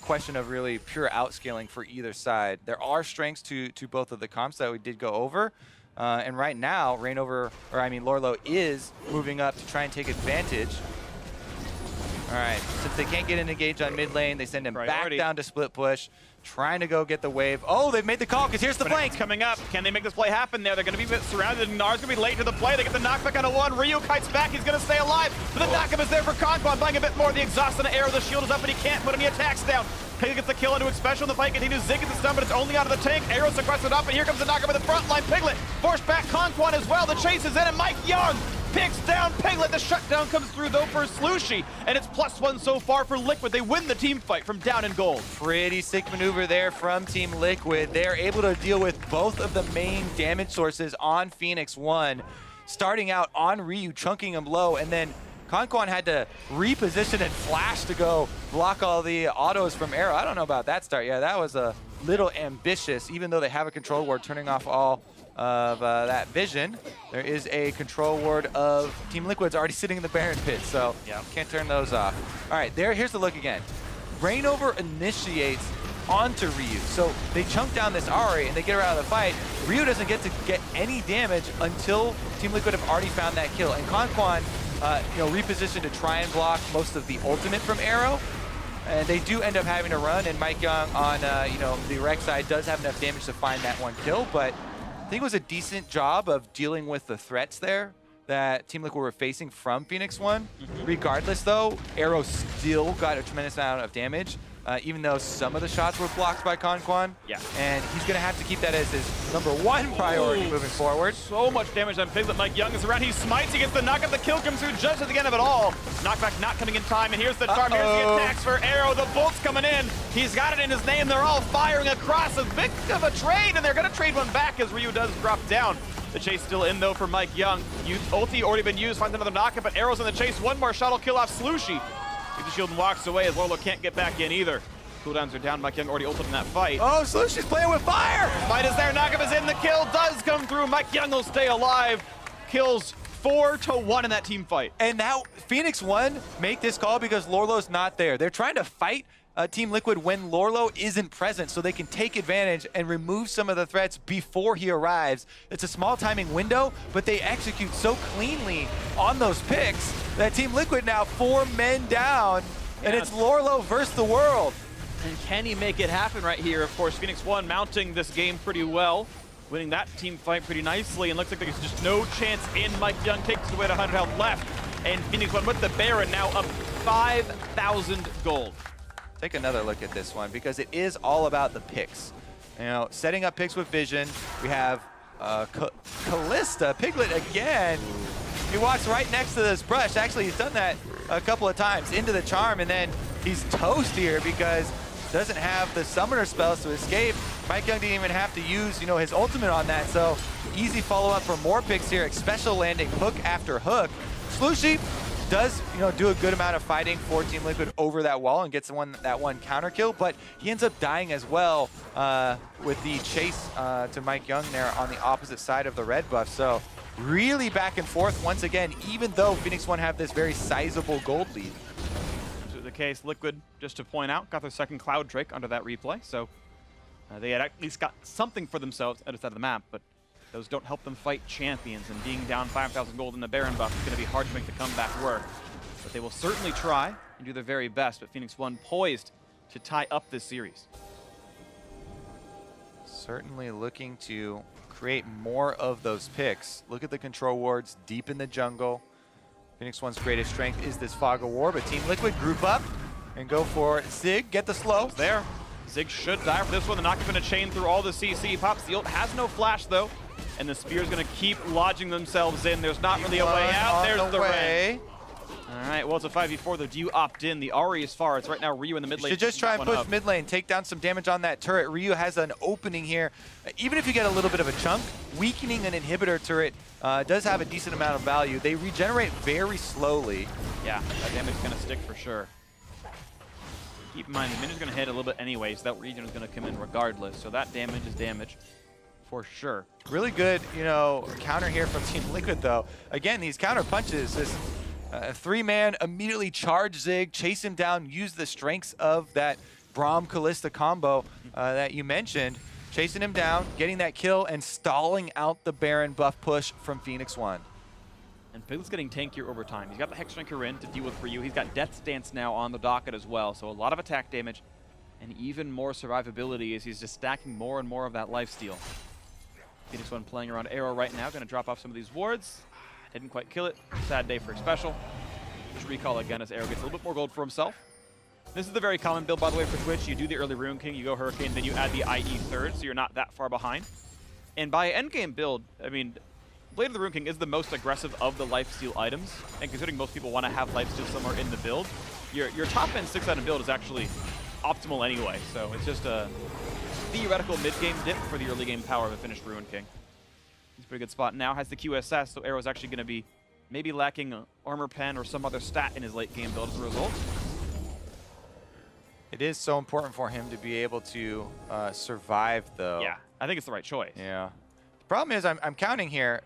S1: question of really pure outscaling for either side. There are strengths to both of the comps that we did go over. And right now, Lourlo is moving up to try and take advantage. All right, since they can't get an engage on mid lane, they send him back down to split push, trying to go get the wave. Oh, they've made the call, because here's the flank.
S2: Coming up. Can they make this play happen there? They're going to be surrounded. Gnar's going to be late to the play. They get the knockback on a one. Ryu kites back. He's going to stay alive. But the knockup is there for KonKwon, buying a bit more. The exhaust on the arrow. The shield is up, but he can't put any attacks down. Piglet gets the kill into Xpecial, and the fight continues. Zig gets the stun, but it's only out of the tank. Arrow sequestered up, and here comes the knockup in the front line. Piglet forced back KonKwon as well. The chase is in, and MikeYeung picks down Piglet. The shutdown comes through, though, for Slooshie, and it's +1 so far for Liquid. They win the team fight from down in gold.
S1: Pretty sick maneuver there from Team Liquid. They're able to deal with both of the main damage sources on Phoenix1, starting out on Ryu, chunking him low, and then KonKwon had to reposition and flash to go block all the autos from Arrow. I don't know about that start. Yeah, that was a little ambitious, even though they have a control ward turning off all of that vision. There is a control ward of Team Liquid's already sitting in the Baron pit, so can't turn those off. All right, here's the look again. ReignOver initiates onto Ryu, so they chunk down this Ahri and they get her out of the fight. Ryu doesn't get to get any damage until Team Liquid have already found that kill, and KonKwon repositioned to try and block most of the ultimate from Arrow. And they do end up having to run, and MikeYeung on the Rek'Sai does have enough damage to find that one kill, but I think it was a decent job of dealing with the threats there that Team Liquid were facing from Phoenix1. Regardless, though, Arrow still got a tremendous amount of damage, even though some of the shots were blocked by KonKwon.
S2: Yeah.
S1: And he's going to have to keep that as his #1 priority moving forward.
S2: So much damage on Piglet. MikeYeung is around. He smites. He gets the knockup. The kill comes through just at the end of it all. Knockback not coming in time. And here's the charm. Here's the attacks for Arrow. The bolts coming in. He's got it in his name. They're all firing across. A bit of a trade, and they're going to trade one back as Ryu does drop down. The chase still in, though, for MikeYeung. Ulti already been used. Finds another knockup, but Arrow's in the chase. One more shuttle kill off Slooshie. Gets the shield and walks away as Lourlo can't get back in either. Cooldowns are down. MikeYeung already ulted in that fight.
S1: Oh, Slooshie's playing with fire!
S2: Fight is there. Knockup is in. The kill does come through. MikeYeung will stay alive. Kills 4-1 in that team fight.
S1: And now Phoenix1 make this call because Lourlo's not there. They're trying to fight Team Liquid when Lourlo isn't present so they can take advantage and remove some of the threats before he arrives. It's a small timing window, but they execute so cleanly on those picks that Team Liquid now 4 men down, and it's Lourlo versus the world.
S2: And can he make it happen right here? Of course, Phoenix1 mounting this game pretty well, winning that team fight pretty nicely, and looks like there's just no chance in. MikeYeung takes away 100 health left, and Phoenix1 with the Baron now up 5,000 gold.
S1: Take another look at this one because it is all about the picks. Setting up picks with vision. We have Kalista, Piglet again. He walks right next to this brush. Actually, he's done that a couple of times into the charm, and then he's toast here because doesn't have the summoner spells to escape. MikeYeung didn't even have to use, his ultimate on that. So easy follow-up for more picks here. Xpecial landing hook after hook. Slooshie does, do a good amount of fighting for Team Liquid over that wall and gets that one counter kill, but he ends up dying as well with the chase to MikeYeung there on the opposite side of the red buff. So really back and forth once again, even though Phoenix1 have this very sizable gold lead.
S2: The case, Liquid, just to point out, got their second Cloud Drake under that replay, so they had at least got something for themselves other side of the map, but those don't help them fight champions, and being down 5,000 gold in the Baron buff is going to be hard to make the comeback work. But they will certainly try and do their very best, but Phoenix1 poised to tie up this series.
S1: Certainly looking to create more of those picks. Look at the control wards deep in the jungle. Phoenix1's greatest strength is this Fog of War, but Team Liquid group up and go for Zig, get the slow.
S2: There. Zig should die for this one. The knockup's going to chain through all the CC. Pops the ult, has no flash though, and the spear's going to keep lodging themselves in. There's not really a way out. There's the way. All right, well, it's a 5v4 though. Do you opt in? The Ahri is far. It's right now Ryu in the mid lane.
S1: Should just try and push mid lane, take down some damage on that turret. Ryu has an opening here. Even if you get a little bit of a chunk, weakening an inhibitor turret does have a decent amount of value. They regenerate very slowly.
S2: Yeah, that damage is going to stick for sure. Keep in mind, the minute's going to hit a little bit anyways. That regen is going to come in regardless. So that damage is damage for sure.
S1: Really good, counter here from Team Liquid though. Again, these counter punches, this 3-man immediately charge Zig, chase him down, use the strengths of that Braum Kalista combo that you mentioned, chasing him down, getting that kill, and stalling out the Baron buff push from Phoenix1.
S2: And Piglet's getting tankier over time. He's got the Hexdrinker in to deal with for you. He's got Death's Dance now on the docket as well, so a lot of attack damage and even more survivability as he's just stacking more and more of that lifesteal. Phoenix1 playing around Arrow right now, going to drop off some of these wards. Didn't quite kill it. Sad day for Xpecial. Just recall again as Arrow gets a little bit more gold for himself. This is the very common build, by the way, for Twitch. You do the early Ruin King, you go Hurricane, then you add the IE third, so you're not that far behind. And by endgame build, I mean, Blade of the Ruin King is the most aggressive of the lifesteal items, and considering most people want to have lifesteal somewhere in the build, your top end 6-item build is actually optimal anyway, so it's just a theoretical mid-game dip for the early game power of a finished Ruin King. He's a pretty good spot now, has the QSS, so Arrow's actually going to be maybe lacking armor pen or some other stat in his late game build as a result.
S1: It is so important for him to be able to survive, though.
S2: Yeah, I think it's the right choice.
S1: Yeah. The problem is I'm counting here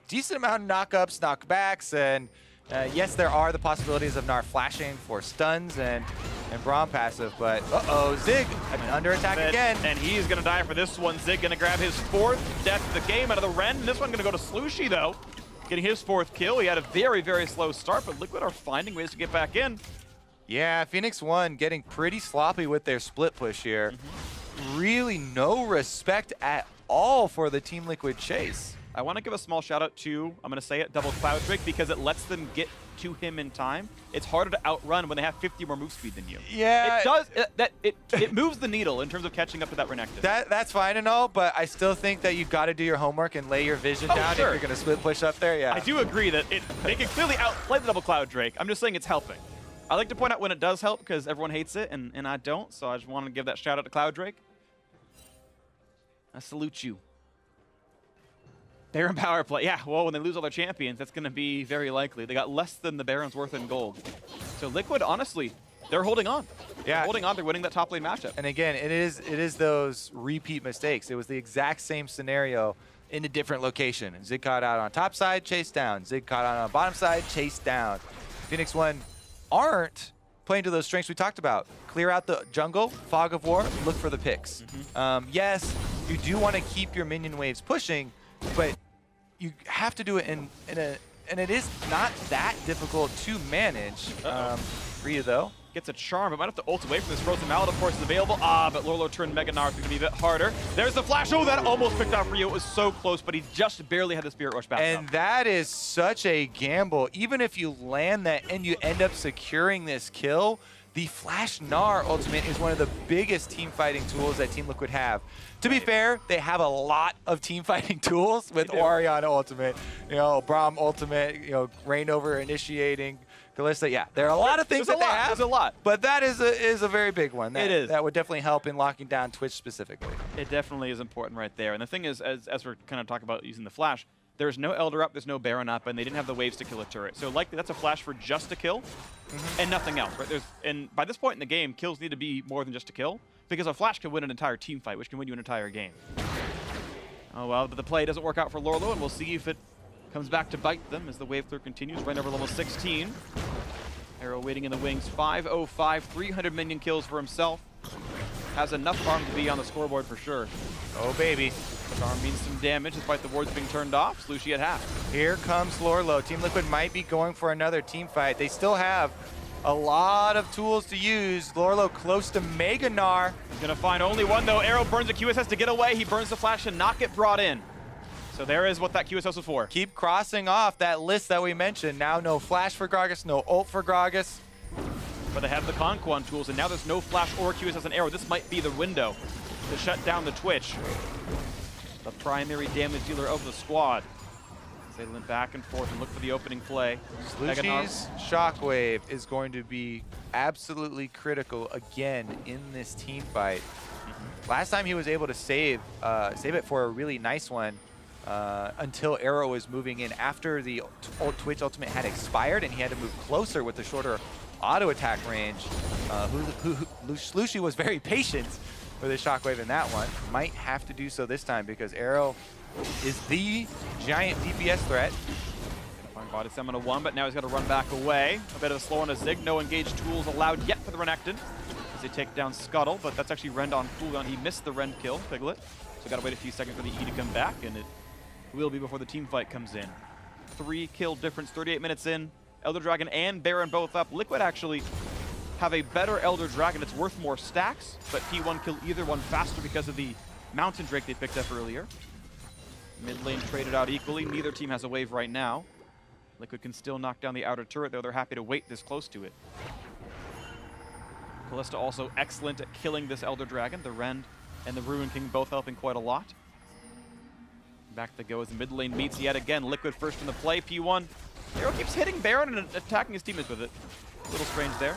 S1: decent amount of knockups, knockbacks, and yes, there are the possibilities of Gnar flashing for stuns and Braum passive, but uh-oh, Zig under attack again.
S2: And he's going to die for this one. Zig going to grab his 4th death of the game out of the Ren. This one going to go to Slooshie, though, getting his 4th kill. He had a very, very slow start, but Liquid are finding ways to get back in.
S1: Yeah, Phoenix1 getting pretty sloppy with their split push here. Really no respect at all for the Team Liquid chase.
S2: I want to give a small shout out to, I'm going to say it, Double Cloud Drake, because it lets them get to him in time. It's harder to outrun when they have 50 more move speed than you.
S1: Yeah.
S2: It does, it moves the needle in terms of catching up to that Renekton.
S1: That's fine and all, but I still think that you've got to do your homework and lay your vision down
S2: sure.
S1: if you're going to split push up there. Yeah.
S2: I do agree that they can clearly outplay the Double Cloud Drake. I'm just saying it's helping. I like to point out when it does help because everyone hates it and I don't, so I just want to give that shout out to Cloud Drake. I salute you. Baron power play. Yeah, well, when they lose all their champions, that's going to be very likely. They got less than the Baron's worth in gold. So Liquid, honestly, they're holding on. Yeah. They're holding on. They're winning that top lane matchup.
S1: And again, it is those repeat mistakes. It was the exact same scenario in a different location. Zig caught out on top side, chase down. Zig caught out on bottom side, chase down. Phoenix1 aren't playing to those strengths we talked about. Clear out the jungle, fog of war, look for the picks. Yes, you do want to keep your minion waves pushing, but you have to do it in a, and it is not that difficult to manage. Rita, though,
S2: gets a charm, but might have to ult away from this. Frozen Mallet, of course, is available. But Lourlo turned Mega Gnar, so it's going to be a bit harder. There's the flash. Oh, that almost picked out Rio. It was so close, but he just barely had the Spirit Rush back
S1: and
S2: up.
S1: That is such a gamble. Even if you land that and you end up securing this kill, the Flash Gnar ultimate is one of the biggest team fighting tools that Team Liquid have. To be fair, they have a lot of team fighting tools with Orianna ultimate, Braum ultimate, ReignOver initiating, Kalista. Yeah, there are a lot of things that they have.
S2: There's a lot.
S1: But that is a very big one.
S2: It is.
S1: That would definitely help in locking down Twitch specifically.
S2: It definitely is important right there. And the thing is, as we're kind of talking about using the Flash, there's no Elder up, there's no Baron up, and they didn't have the waves to kill a turret. So likely that's a Flash for just a kill and nothing else, right? And by this point in the game, kills need to be more than just a kill, because a Flash can win an entire team fight, which can win you an entire game. Oh well, but the play doesn't work out for Lourlo, and we'll see if it comes back to bite them as the wave clear continues. Right over level 16. Arrow waiting in the wings, 505, 300 minion kills for himself. Has enough farm to be on the scoreboard for sure.
S1: Oh baby.
S2: Charm means some damage despite the wards being turned off. Slooshie at half.
S1: Here comes Lourlo. Team Liquid might be going for another team fight. They still have a lot of tools to use. Lourlo close to Mega Gnar.
S2: He's going to find only one though. Arrow burns the QSS to get away. He burns the flash and not get brought in. So there is what that QSS was for.
S1: Keep crossing off that list that we mentioned. Now no flash for Gragas, no ult for Gragas.
S2: But they have the KonKwon tools, and now there's no flash or QSS and Arrow. This might be the window to shut down the Twitch. The primary damage dealer of the squad. They limp back and forth and look for the opening play.
S1: Slooshie's Shockwave is going to be absolutely critical again in this team fight. Last time he was able to save it for a really nice one until Arrow was moving in after the Twitch ultimate had expired and he had to move closer with the shorter auto attack range. Slooshie was very patient with his Shockwave in that one. Might have to do so this time because Arrow is the giant DPS threat.
S2: Gonna find body summon a 1, but now he's got to run back away. A bit of a slow on a Zig. No engaged tools allowed yet for the Renekton as they take down Scuttle, but that's actually Rend on cooldown. He missed the Rend kill, Piglet. So got to wait a few seconds for the E to come back, and it will be before the team fight comes in. 3-kill difference, 38 minutes in. Elder Dragon and Baron both up. Liquid actually have a better Elder Dragon. It's worth more stacks, but P1 kill either one faster because of the Mountain Drake they picked up earlier. Mid lane traded out equally. Neither team has a wave right now. Liquid can still knock down the outer turret, though they're happy to wait this close to it. Kalista also excellent at killing this Elder Dragon. The Rend and the Ruin King both helping quite a lot. Back to go as the mid lane meets yet again. Liquid first in the play. P1. Arrow keeps hitting Baron and attacking his teammates with it. A little strange there.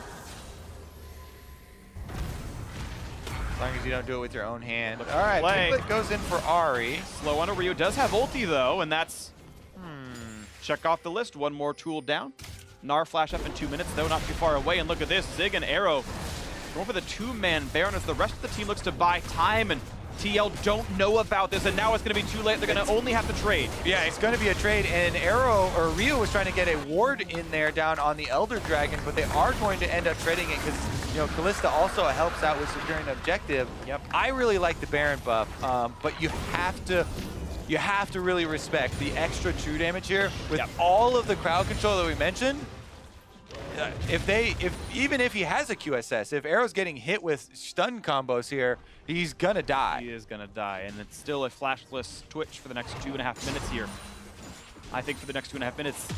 S1: As long as you don't do it with your own hand. All right, Piglet goes in for Ahri.
S2: Slow on a Ryu. Does have ulti, though, and that's... Check off the list. One more tool down. Gnar flash up in 2 minutes, though, not too far away. And look at this. Zig and Arrow going for the 2-man Baron as the rest of the team looks to buy time, and TL don't know about this, and now it's going to be too late. They're going to only have to trade.
S1: Yeah, it's going to be a trade, and Arrow, or Ryu was trying to get a ward in there down on the Elder Dragon, but they are going to end up trading it because, you know, Kalista also helps out with securing the objective.
S2: Yep.
S1: I really like the Baron buff, but you have to really respect the extra true damage here with all of the crowd control that we mentioned. Even if he has a QSS, if Arrow's getting hit with stun combos here, he's gonna die.
S2: He is gonna die, and it's still a flashless Twitch for the next 2.5 minutes here. I think for the next 2.5 minutes,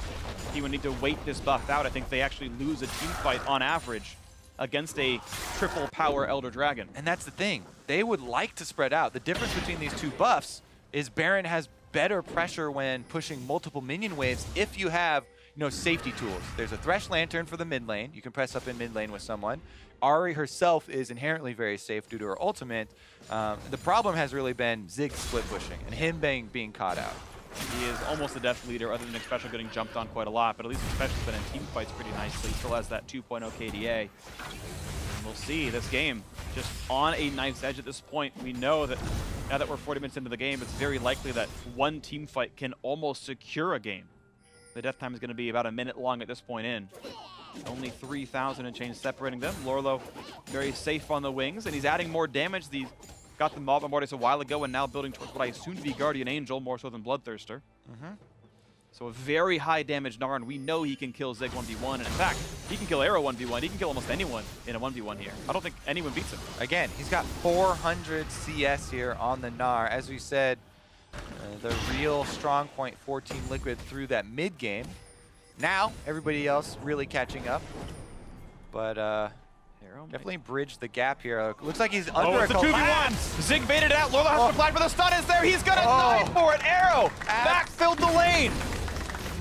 S2: he would need to wait this buff out. I think they actually lose a team fight on average against a triple power Elder Dragon.
S1: And that's the thing. They would like to spread out. The difference between these two buffs is Baron has better pressure when pushing multiple minion waves if you have, you know, safety tools. There's a Thresh Lantern for the mid lane. You can press up in mid lane with someone. Ahri herself is inherently very safe due to her ultimate. The problem has really been Zig split pushing and him being caught out.
S2: He is almost a death leader other than Xpecial getting jumped on quite a lot, but at least Xpecial's been in team fights pretty nicely. He still has that 2.0 KDA. And we'll see this game just on a knife's edge at this point. We know that now that we're 40 minutes into the game, it's very likely that one team fight can almost secure a game. The death time is going to be about a minute long at this point in. Only 3,000 and change separating them. Lourlo very safe on the wings, and he's adding more damage. He got the mob on Mortis a while ago and now building towards what I assume to be Guardian Angel, more so than Bloodthirster. So a very high damage Gnar, and we know he can kill Zig 1v1, and in fact, he can kill Arrow 1v1. He can kill almost anyone in a 1v1 here. I don't think anyone beats him.
S1: Again, he's got 400 CS here on the Gnar. As we said, the real strong point for Team Liquid through that mid game. Now, everybody else really catching up. But definitely bridge the gap here. Looks like he's under
S2: it's a 2v1. Zig baited out. Lourlo has to flag, but the stun is there. He's gonna die for it. Arrow backfilled the lane.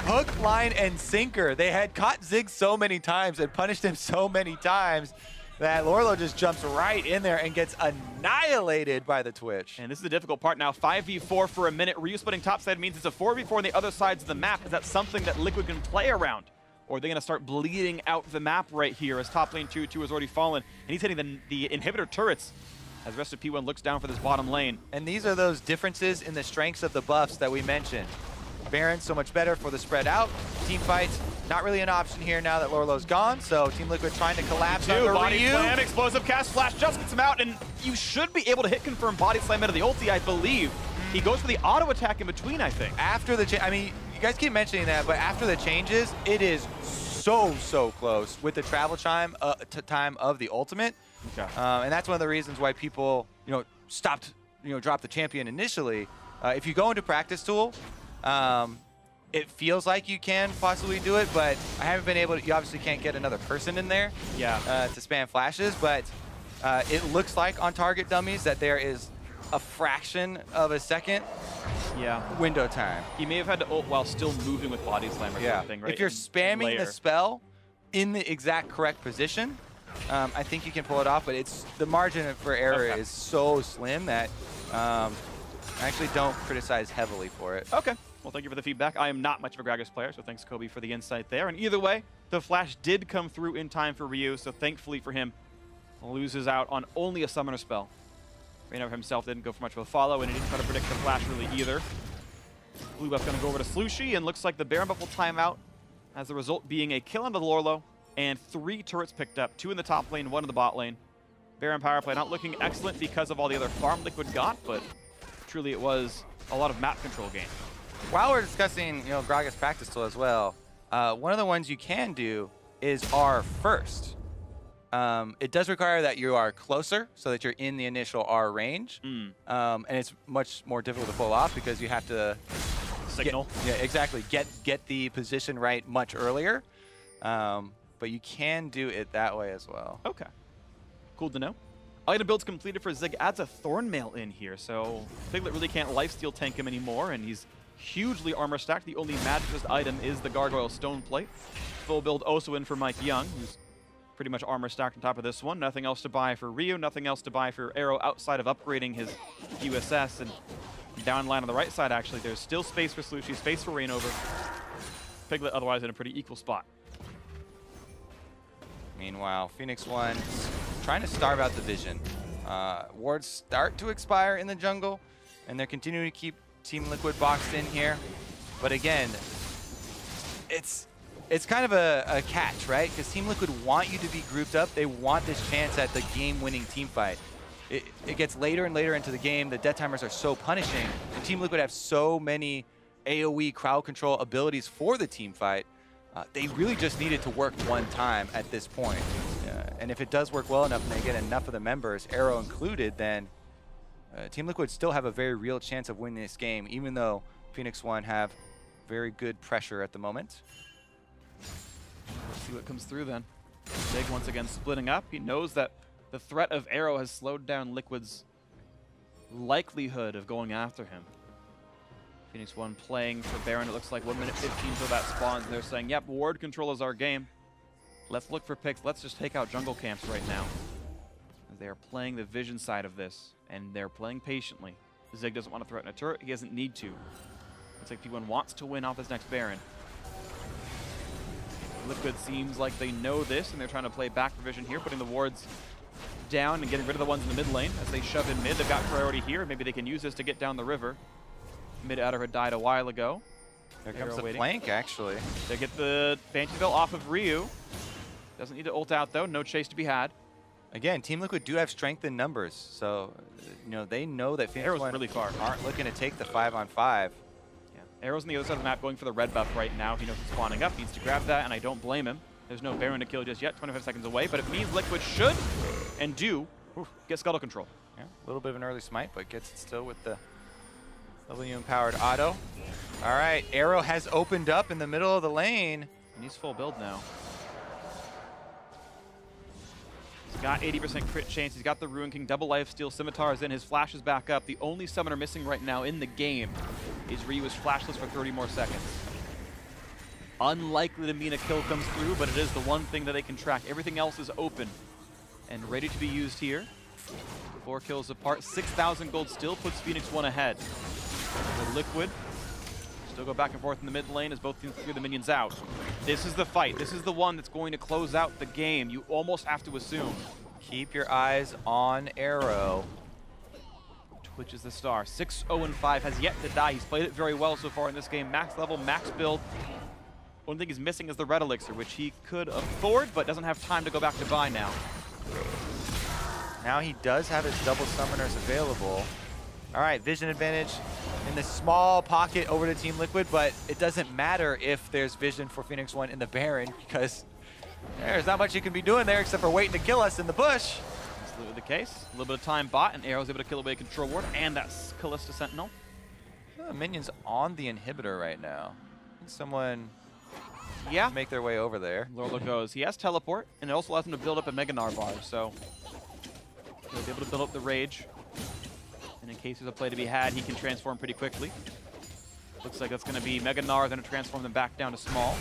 S1: Hook, line, and sinker. They had caught Zig so many times and punished him so many times that Lourlo just jumps right in there and gets annihilated by the Twitch.
S2: And this is the difficult part now. 5v4 for a minute. Ryu splitting topside means it's a 4v4 on the other sides of the map. Is that something that Liquid can play around? Or are they going to start bleeding out the map right here as top lane 2-2 has already fallen, and he's hitting the inhibitor turrets as the rest of P1 looks down for this bottom lane.
S1: And these are those differences in the strengths of the buffs that we mentioned. Baron so much better for the spread out. Team fights, not really an option here now that Lourlo's gone, so Team Liquid trying to collapse on the
S2: Body
S1: Ryu.
S2: slam, explosive cast, flash just gets him out, and you should be able to hit confirm body slam out of the ulti, I believe. He goes for the auto attack in between, I think. After the
S1: I mean, you guys keep mentioning that, but after the changes, it is so close with the travel time of the ultimate.
S2: Okay.
S1: And that's one of the reasons why people, stopped, dropped the champion initially. If you go into practice tool, it feels like you can possibly do it, but I haven't been able to. You obviously can't get another person in there to spam flashes, but it looks like on target dummies that there is a fraction of a second window time.
S2: He may have had to ult while still moving with body slam or something, right?
S1: If you're spamming the spell in the exact correct position, I think you can pull it off, but the margin for error is so slim that I actually don't criticize heavily for it.
S2: Okay. Well, thank you for the feedback. I am not much of a Gragas player, so thanks, Kobe, for the insight there. And either way, the flash did come through in time for Ryu, so thankfully for him, loses out on only a summoner spell. ReignOver himself didn't go for much of a follow, and he didn't try to predict the flash really either. Blue buff going to go over to Slooshie, and looks like the Baron buff will time out, as the result being a kill onto the Lourlo, and 3 turrets picked up, 2 in the top lane, 1 in the bot lane. Baron power play not looking excellent because of all the other farm Liquid got, but truly it was a lot of map control game.
S1: while we're discussing, Gragas practice tool as well, one of the ones you can do is R first. It does require that you are closer so that you're in the initial R range. And it's much more difficult to pull off because you have to
S2: signal.
S1: Exactly. Get the position right much earlier. But you can do it that way as well.
S2: Okay. Cool to know. Item build's completed for Zig. Adds a Thornmail in here, so Piglet really can't lifesteal tank him anymore, and he's hugely armor stacked. The only magic item is the Gargoyle Stone Plate. Full build also in for MikeYeung, who's pretty much armor stacked on top of this one. Nothing else to buy for Ryu, nothing else to buy for Arrow outside of upgrading his USS. And down line on the right side, actually, there's still space for Slooshie, space for ReignOver. Piglet otherwise in a pretty equal spot.
S1: Meanwhile, Phoenix1 trying to starve out the vision. Wards start to expire in the jungle, and they're continuing to keep Team Liquid boxed in here. But again, it's kind of a catch, right? Because Team Liquid want you to be grouped up. They want this chance at the game-winning team fight. It gets later and later into the game. The death timers are so punishing. And Team Liquid have so many AoE crowd control abilities for the team fight. They really just need it to work one time at this point. And if it does work well enough and they get enough of the members, Arrow included, then Team Liquid still have a very real chance of winning this game, even though Phoenix1 have very good pressure at the moment.
S2: Let's see what comes through then. Zig once again splitting up. He knows that the threat of Arrow has slowed down Liquid's likelihood of going after him. Phoenix1 playing for Baron. It looks like 1 minute 15 till that spawns. They're saying, yep, ward control is our game. Let's look for picks. Let's just take out jungle camps right now. They are playing the vision side of this, and they're playing patiently. Zig doesn't want to threaten a turret. He doesn't need to. Looks like P1 wants to win off his next Baron. Liquid seems like they know this, and they're trying to play back provision here, putting the wards down and getting rid of the ones in the mid lane as they shove in mid. They've got priority here. Maybe they can use this to get down the river. Mid outer had died a while ago.
S1: There comes the flank, actually.
S2: They get the Banshee Veil off of Ryu. Doesn't need to ult out, though. No chase to be had.
S1: Again, Team Liquid do have strength in numbers, so they know that Phoenix1
S2: really far.
S1: Aren't looking to take the 5-on-5.
S2: Yeah. Arrow's on the other side of the map going for the red buff right now. He knows he's spawning up, needs to grab that, and I don't blame him. There's no Baron to kill just yet, 25 seconds away, but it means Liquid should and do get Scuttle control.
S1: Yeah, a little bit of an early smite, but gets it still with the W-empowered auto. All right, Arrow has opened up in the middle of the lane.
S2: And he's full build now. He's got 80% crit chance. He's got the Ruin King double lifesteal. Scimitar is in. His flash is back up. The only summoner missing right now in the game is Ryu is flashless for 30 more seconds. Unlikely to mean a kill comes through, but it is the one thing that they can track. Everything else is open and ready to be used here. 4 kills apart. 6,000 gold still puts Phoenix1 ahead. The Liquid still go back and forth in the mid lane as both teams clear the minions out. This is the fight. This is the one that's going to close out the game. You almost have to assume.
S1: Keep your eyes on Arrow.
S2: Twitch is the star. 6-0-5 has yet to die. He's played it very well so far in this game. Max level, max build. Only thing he's missing is the red elixir, which he could afford, but doesn't have time to go back to buy now.
S1: Now he does have his double summoners available. All right, vision advantage in the small pocket over to Team Liquid, but it doesn't matter if there's vision for Phoenix1 in the Baron because there's not much you can be doing there except for waiting to kill us in the bush.
S2: Absolutely the case. A little bit of time bot, and Arrow's able to kill away Control Ward, and that's Kalista Sentinel.
S1: Minions on the inhibitor right now. Someone make their way over there.
S2: Lourlo goes. He has teleport, and it also allows him to build up a Mega Gnar bar, so he'll be able to build up the Rage. And in case there's a play to be had, he can transform pretty quickly. Looks like that's going to be Mega Gnar, then to transform them back down to small.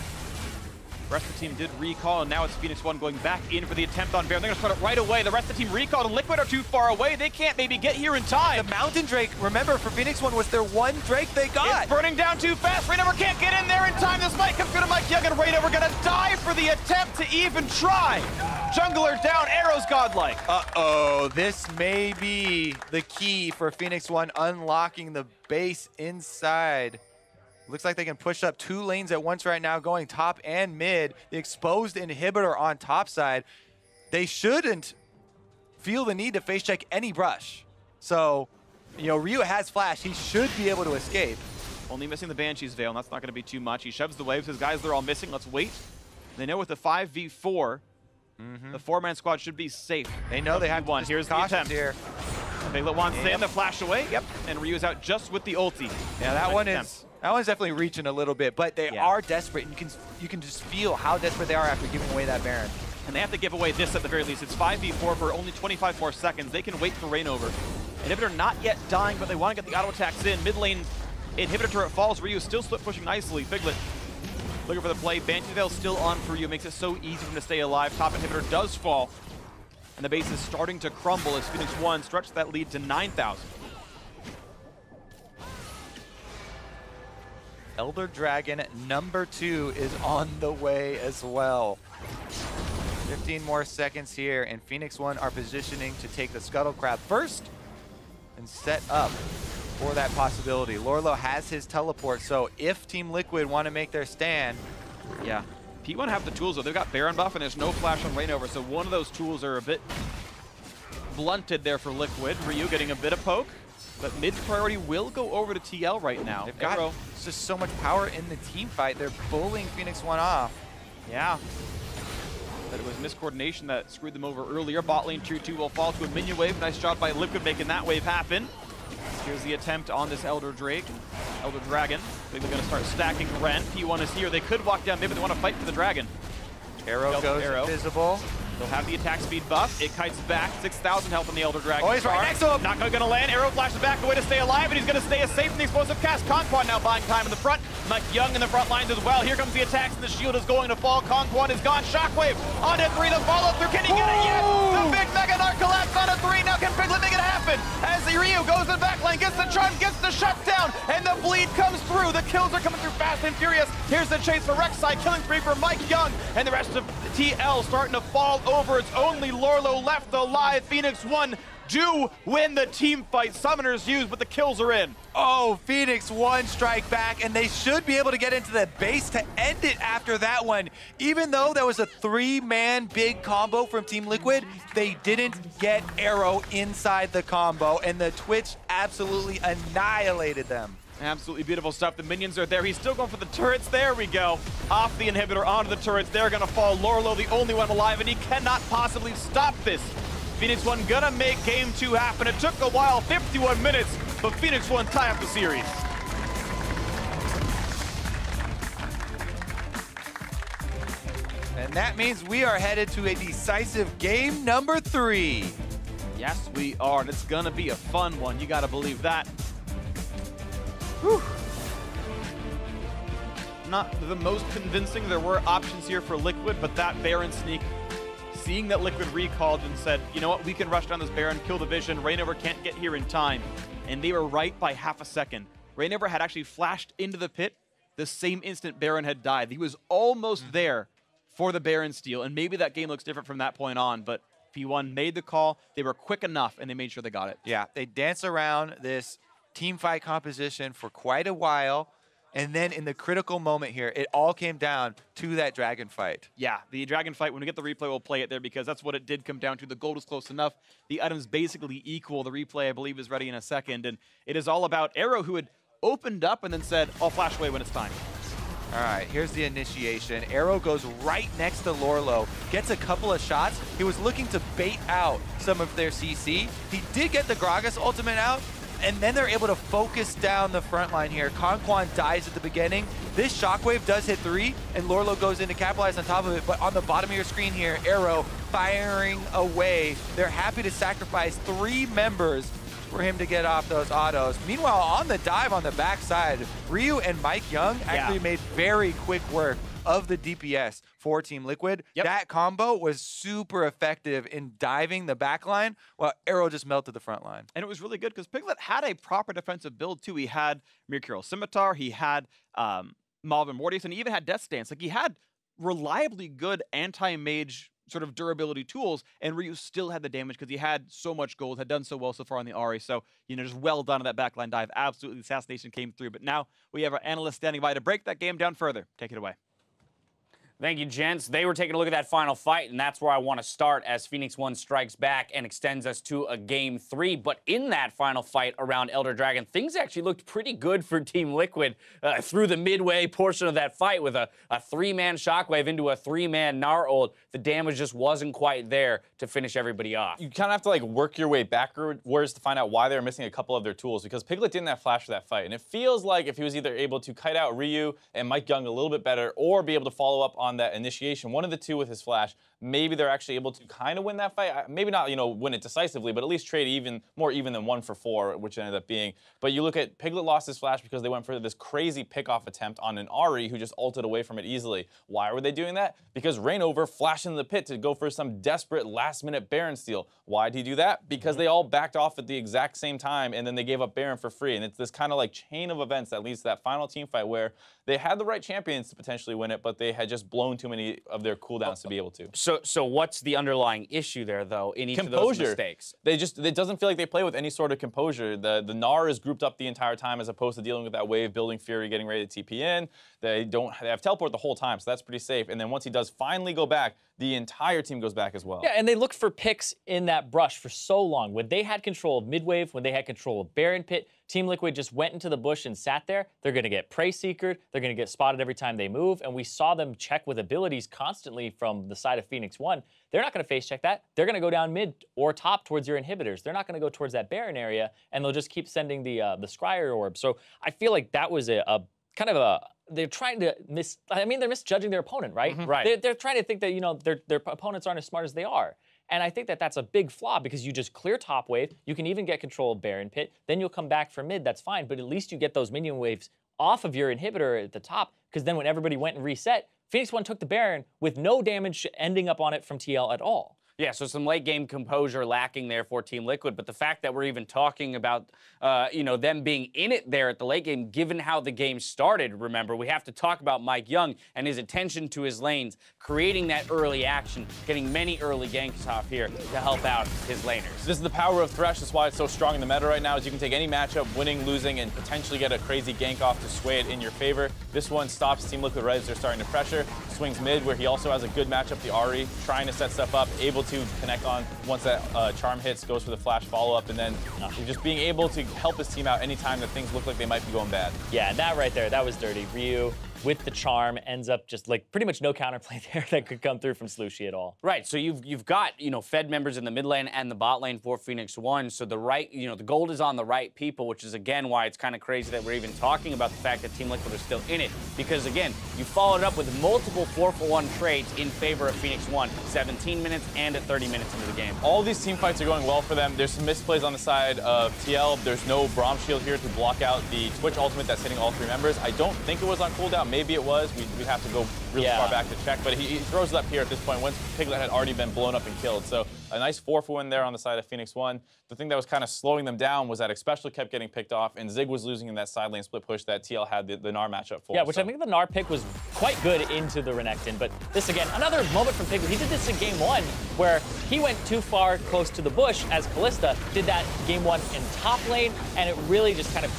S2: The rest of the team did recall, and now it's Phoenix1 going back in for the attempt on Baron. They're going to start it right away. The rest of the team recalled, and Liquid are too far away. They can't maybe get here in time.
S1: The Mountain Drake, remember, for Phoenix1 was their one Drake they got.
S2: It's burning down too fast. ReignOver can't get in there in time. This might come through to MikeYeung, and ReignOver going to die for the attempt to even try. Jungler down, Arrow's godlike.
S1: Uh-oh, this may be the key for Phoenix1 unlocking the base inside. Looks like they can push up 2 lanes at once right now, going top and mid. The exposed inhibitor on top side. They shouldn't feel the need to face check any brush. So, Ryu has flash. He should be able to escape.
S2: Only missing the Banshee's Veil, and that's not going to be too much. He shoves the waves. His guys, they're all missing. Let's wait. They know with the 5v4, the 4-man squad should be safe.
S1: They know they have
S2: one. Here's the attempt.
S1: Here.
S2: Piglet wants in the flash away. Yep. And Ryu's out just with the ulti.
S1: Yeah, that one's definitely reaching a little bit, but they are desperate. You can just feel how desperate they are after giving away that Baron.
S2: And they have to give away this at the very least. It's 5v4 for only 25 more seconds. They can wait for ReignOver. Inhibitor not yet dying, but they want to get the auto attacks in. Mid lane, Inhibitor turret falls. Ryu still split pushing nicely. Piglet looking for the play. Banshee Veil still on for Ryu. Makes it so easy for him to stay alive. Top Inhibitor does fall. And the base is starting to crumble as Phoenix1 stretches that lead to 9,000.
S1: Elder Dragon #2 is on the way as well. 15 more seconds here, and Phoenix1 are positioning to take the Scuttle Crab first and set up for that possibility. Lourlo has his teleport, so if Team Liquid want to make their stand,
S2: yeah. P1 have the tools, though. They've got Baron buff, and there's no flash on ReignOver, so one of those tools are a bit blunted there for Liquid. Ryu getting a bit of poke, but mid priority will go over to TL right now.
S1: They've got just so much power in the team fight. They're bullying Phoenix1 off.
S2: Yeah. But it was miscoordination that screwed them over earlier. Bot lane tier 2 will fall to a minion wave. Nice job by Liquid making that wave happen. Here's the attempt on this Elder Dragon. They're going to start stacking Ren. P1 is here. They could walk down mid, but they want to fight for the Dragon.
S1: Arrow goes invisible.
S2: They'll have the attack speed buff. It kites back. 6,000 health on the Elder Dragon.
S1: Oh, he's right next to him.
S2: Not going to land. Arrow flashes back the way to stay alive, and he's going to stay safe from the explosive cast. KonKwon now buying time in the front. MikeYeung in the front lines as well. Here comes the attacks, and the shield is going to fall. KonKwon is gone. Shockwave on to 3. The follow through. Can he get it yet? The big Mega Gnar collapse on a 3. Now can Piglet make it happen? As the Ryu goes to the back line, gets the charm, gets the shutdown, and the bleed comes through. The kills are coming through fast and furious. Here's the chase for Rek'Sai, killing spree for MikeYeung, and the rest of TL starting to fall over. It's only Lourlo left alive. Phoenix1 do win the team fight. Summoners used, but the kills are in.
S1: Oh, Phoenix1 strike back, and they should be able to get into the base to end it after that one. Even though that was a 3-man big combo from Team Liquid, they didn't get Arrow inside the combo, and the Twitch absolutely annihilated them.
S2: Absolutely beautiful stuff. The minions are there. He's still going for the turrets. There we go. Off the inhibitor onto the turrets. They're going to fall. Lourlo, the only one alive, and he cannot possibly stop this. Phoenix1 gonna make game 2 happen. It took a while, 51 minutes, but Phoenix1 tie up the series.
S1: And that means we are headed to a decisive game #3.
S2: Yes, we are, and it's gonna be a fun one. You gotta believe that. Whew. Not the most convincing. There were options here for Liquid, but that Baron sneak, seeing that Liquid recalled and said, you know what, we can rush down this Baron, kill the vision, ReignOver can't get here in time. And they were right by half a second. ReignOver had actually flashed into the pit the same instant Baron had died. He was almost there for the Baron steal, and maybe that game looks different from that point on, but P1 made the call. They were quick enough, and they made sure they got it.
S1: Yeah, they danced around this team fight composition for quite a while, and then in the critical moment here, it all came down to that dragon fight.
S2: Yeah, the dragon fight, when we get the replay, we'll play it there because that's what it did come down to. The gold was close enough. The items basically equal. The replay, I believe, is ready in a second, and it is all about Arrow, who had opened up and then said, I'll flash away when it's time.
S1: All right, here's the initiation. Arrow goes right next to Lourlo, gets a couple of shots. He was looking to bait out some of their CC. He did get the Gragas ultimate out, and then they're able to focus down the front line here. KonKwon dies at the beginning. This shockwave does hit 3, and Lourlo goes in to capitalize on top of it. But on the bottom of your screen here, Arrow firing away. They're happy to sacrifice 3 members for him to get off those autos. Meanwhile, on the dive on the backside, Ryu and MikeYeung actually made very quick work of the DPS for Team Liquid. That combo was super effective in diving the backline while Arrow just melted the front line.
S2: And it was really good because Piglet had a proper defensive build too. He had Mercurial Scimitar, he had Malvin Mortius, and he even had Death Stance. Like, he had reliably good anti-mage sort of durability tools, and Ryu still had the damage because he had so much gold, had done so well so far on the Ahri. So, you know, just well done on that backline dive. Absolutely, the assassination came through. But now we have our analyst standing by to break that game down further. Take it away.
S3: Thank you, gents. They were taking a look at that final fight, and that's where I want to start as Phoenix1 strikes back and extends us to a Game 3. But in that final fight around Elder Dragon, things actually looked pretty good for Team Liquid through the midway portion of that fight with a 3-man Shockwave into a 3-man Gnar ult. The damage just wasn't quite there to finish everybody off.
S4: You kind of have to like work your way backwards to find out why they were missing a couple of their tools, because Piglet didn't have flash for that fight. And it feels like if he was either able to kite out Ryu and MikeYeung a little bit better, or be able to follow up on that initiation, one of the two with his flash, maybe they're actually able to kind of win that fight. Maybe not, you know, win it decisively, but at least trade more even than 1 for 4, which it ended up being. But you look at Piglet lost his flash because they went for this crazy pickoff attempt on an Ahri who just ulted away from it easily. Why were they doing that? Because ReignOver flashed into the pit to go for some desperate last-minute Baron steal. Why did he do that? Because they all backed off at the exact same time, and then they gave up Baron for free. And it's this kind of like chain of events that leads to that final team fight where they had the right champions to potentially win it, but they had just blown too many of their cooldowns to be able to.
S3: So what's the underlying issue there, though, in each of those mistakes?
S4: It doesn't feel like they play with any sort of composure. The Gnar is grouped up the entire time as opposed to dealing with that wave, building Fury, getting ready to TP in. They have teleport the whole time, so that's pretty safe. And then once he does finally go back, the entire team goes back as well.
S5: Yeah, and they looked for picks in that brush for so long. When they had control of mid-wave, when they had control of Baron Pit, Team Liquid just went into the bush and sat there. They're going to get Prey Seekered. They're going to get spotted every time they move. And we saw them check with abilities constantly from the side of Phoenix1. They're not going to face check that. They're going to go down mid or top towards your inhibitors. They're not going to go towards that Baron area, and they'll just keep sending the Scryer Orb. So I feel like that was a kind of a... They're trying to they're misjudging their opponent, right?
S3: Mm-hmm. Right.
S5: They're trying to think that, you know, their opponents aren't as smart as they are. And I think that that's a big flaw because you just clear top wave. You can even get control of Baron Pit. Then you'll come back for mid. That's fine. But at least you get those minion waves off of your inhibitor at the top, because then when everybody went and reset, Phoenix1 took the Baron with no damage ending up on it from TL at all.
S3: Yeah, so some late game composure lacking there for Team Liquid, but the fact that we're even talking about, you know, them being in it there at the late game, given how the game started, remember, we have to talk about MikeYeung and his attention to his lanes, creating that early action, getting many early ganks off here to help out his laners.
S4: This is the power of Thresh. That's why it's so strong in the meta right now, is you can take any matchup, winning, losing, and potentially get a crazy gank off to sway it in your favor. This one stops Team Liquid right as they're starting to pressure, swings mid, where he also has a good matchup, the Ahri, trying to set stuff up, able to connect on once that charm hits, goes for the flash follow-up, and then just being able to help his team out anytime that things look like they might be going bad.
S5: Yeah, that right there, that was dirty. Ryu with the charm ends up just like pretty much no counterplay there that could come through from Slooshie at all.
S3: Right, so you've got, you know, fed members in the mid lane and the bot lane for Phoenix1, so the gold is on the right people, which is again why it's kind of crazy that we're even talking about the fact that Team Liquid is still in it, because again, you followed up with multiple 4-for-1 trades in favor of Phoenix1, 17 minutes and at 30 minutes into the game.
S4: All these team fights are going well for them. There's some misplays on the side of TL. There's no Braum shield here to block out the Twitch ultimate that's hitting all 3 members. I don't think it was on cooldown. Maybe it was. We'd have to go really far back to check. But he throws it up here at this point once Piglet had already been blown up and killed. So a nice 4-for-1 there on the side of Phoenix1. The thing that was kind of slowing them down was that Xpecial kept getting picked off, and Zig was losing in that side lane split push that TL had the Gnar matchup for.
S5: Yeah, which I think the Gnar pick was quite good into the Renekton. But this, again, another moment from Piglet. He did this in Game 1, where he went too far close to the bush as Kalista did that Game 1 in top lane, and it really just kind of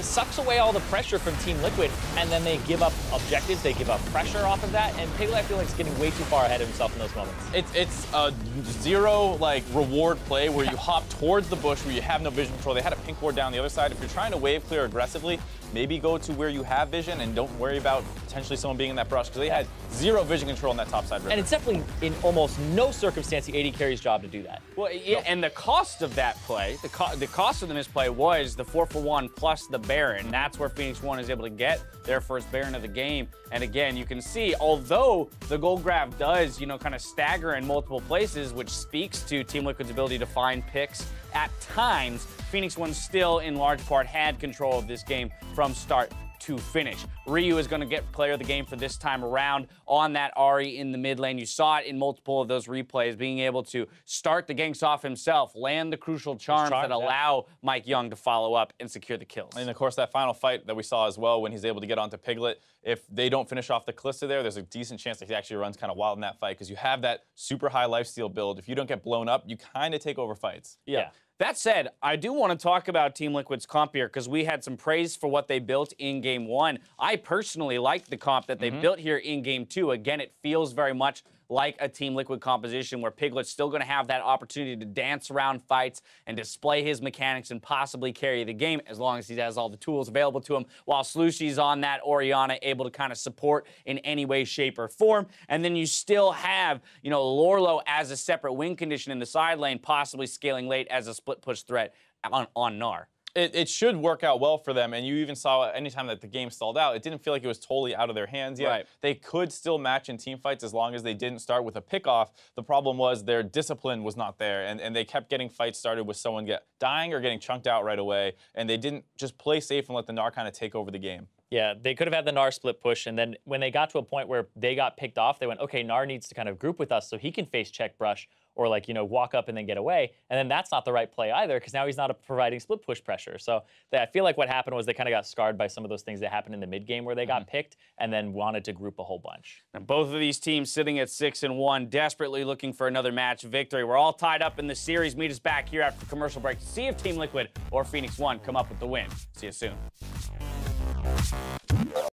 S5: sucks away all the pressure from Team Liquid, and then they give up objectives, they give up pressure off of that, and Piglet, I feel like, is getting way too far ahead of himself in those moments.
S4: It's a zero reward play where you hop towards the bush where you have no vision control. They had a pink ward down the other side. If you're trying to wave clear aggressively, maybe go to where you have vision and don't worry about potentially someone being in that brush, because they had zero vision control in that top side river.
S5: And it's definitely in almost no circumstance the AD carry's job to do that.
S3: Well, yeah, and the cost of that play, the cost of the misplay was the 4-for-1 plus the Baron. That's where Phoenix1 is able to get their first Baron of the game. And again, you can see, although the gold graph does, kind of stagger in multiple places, which speaks to Team Liquid's ability to find picks at times, Phoenix1 still, in large part, had control of this game from start to finish. Ryu is going to get player of the game for this time around on that Ahri in the mid lane. You saw it in multiple of those replays, being able to start the ganks off himself, land the crucial charms that allow MikeYeung to follow up and secure the kills.
S4: And of course, that final fight that we saw as well, when he's able to get onto Piglet, if they don't finish off the Kalista there's a decent chance that he actually runs kind of wild in that fight, because you have that super high lifesteal build. If you don't get blown up, you kind of take over fights.
S5: Yeah.
S3: That said, I do want to talk about Team Liquid's comp here because we had some praise for what they built in Game 1. I personally like the comp that they built here in Game 2. Again, it feels very much like a Team Liquid composition where Piglet's still going to have that opportunity to dance around fights and display his mechanics and possibly carry the game as long as he has all the tools available to him, while Slooshie's on that Orianna, able to kind of support in any way, shape, or form. And then you still have, you know, Lourlo as a separate win condition in the side lane, possibly scaling late as a split push threat on Gnar.
S4: It should work out well for them, and you even saw anytime that the game stalled out, it didn't feel like it was totally out of their hands yet.
S3: Right.
S4: They could still match in team fights as long as they didn't start with a pickoff. The problem was their discipline was not there, and they kept getting fights started with someone dying or getting chunked out right away, and they didn't just play safe and let the Gnar kind of take over the game.
S5: Yeah, they could have had the Gnar split push, and then when they got to a point where they got picked off, they went, okay, Gnar needs to kind of group with us so he can face check brush or, like, you know, walk up and then get away. And then that's not the right play either because now he's not providing split push pressure. So I feel like what happened was they kind of got scarred by some of those things that happened in the mid game where they got picked and then wanted to group a whole bunch.
S3: And both of these teams sitting at 6-1, desperately looking for another match victory. We're all tied up in the series. Meet us back here after the commercial break to see if Team Liquid or Phoenix1 come up with the win. See you soon.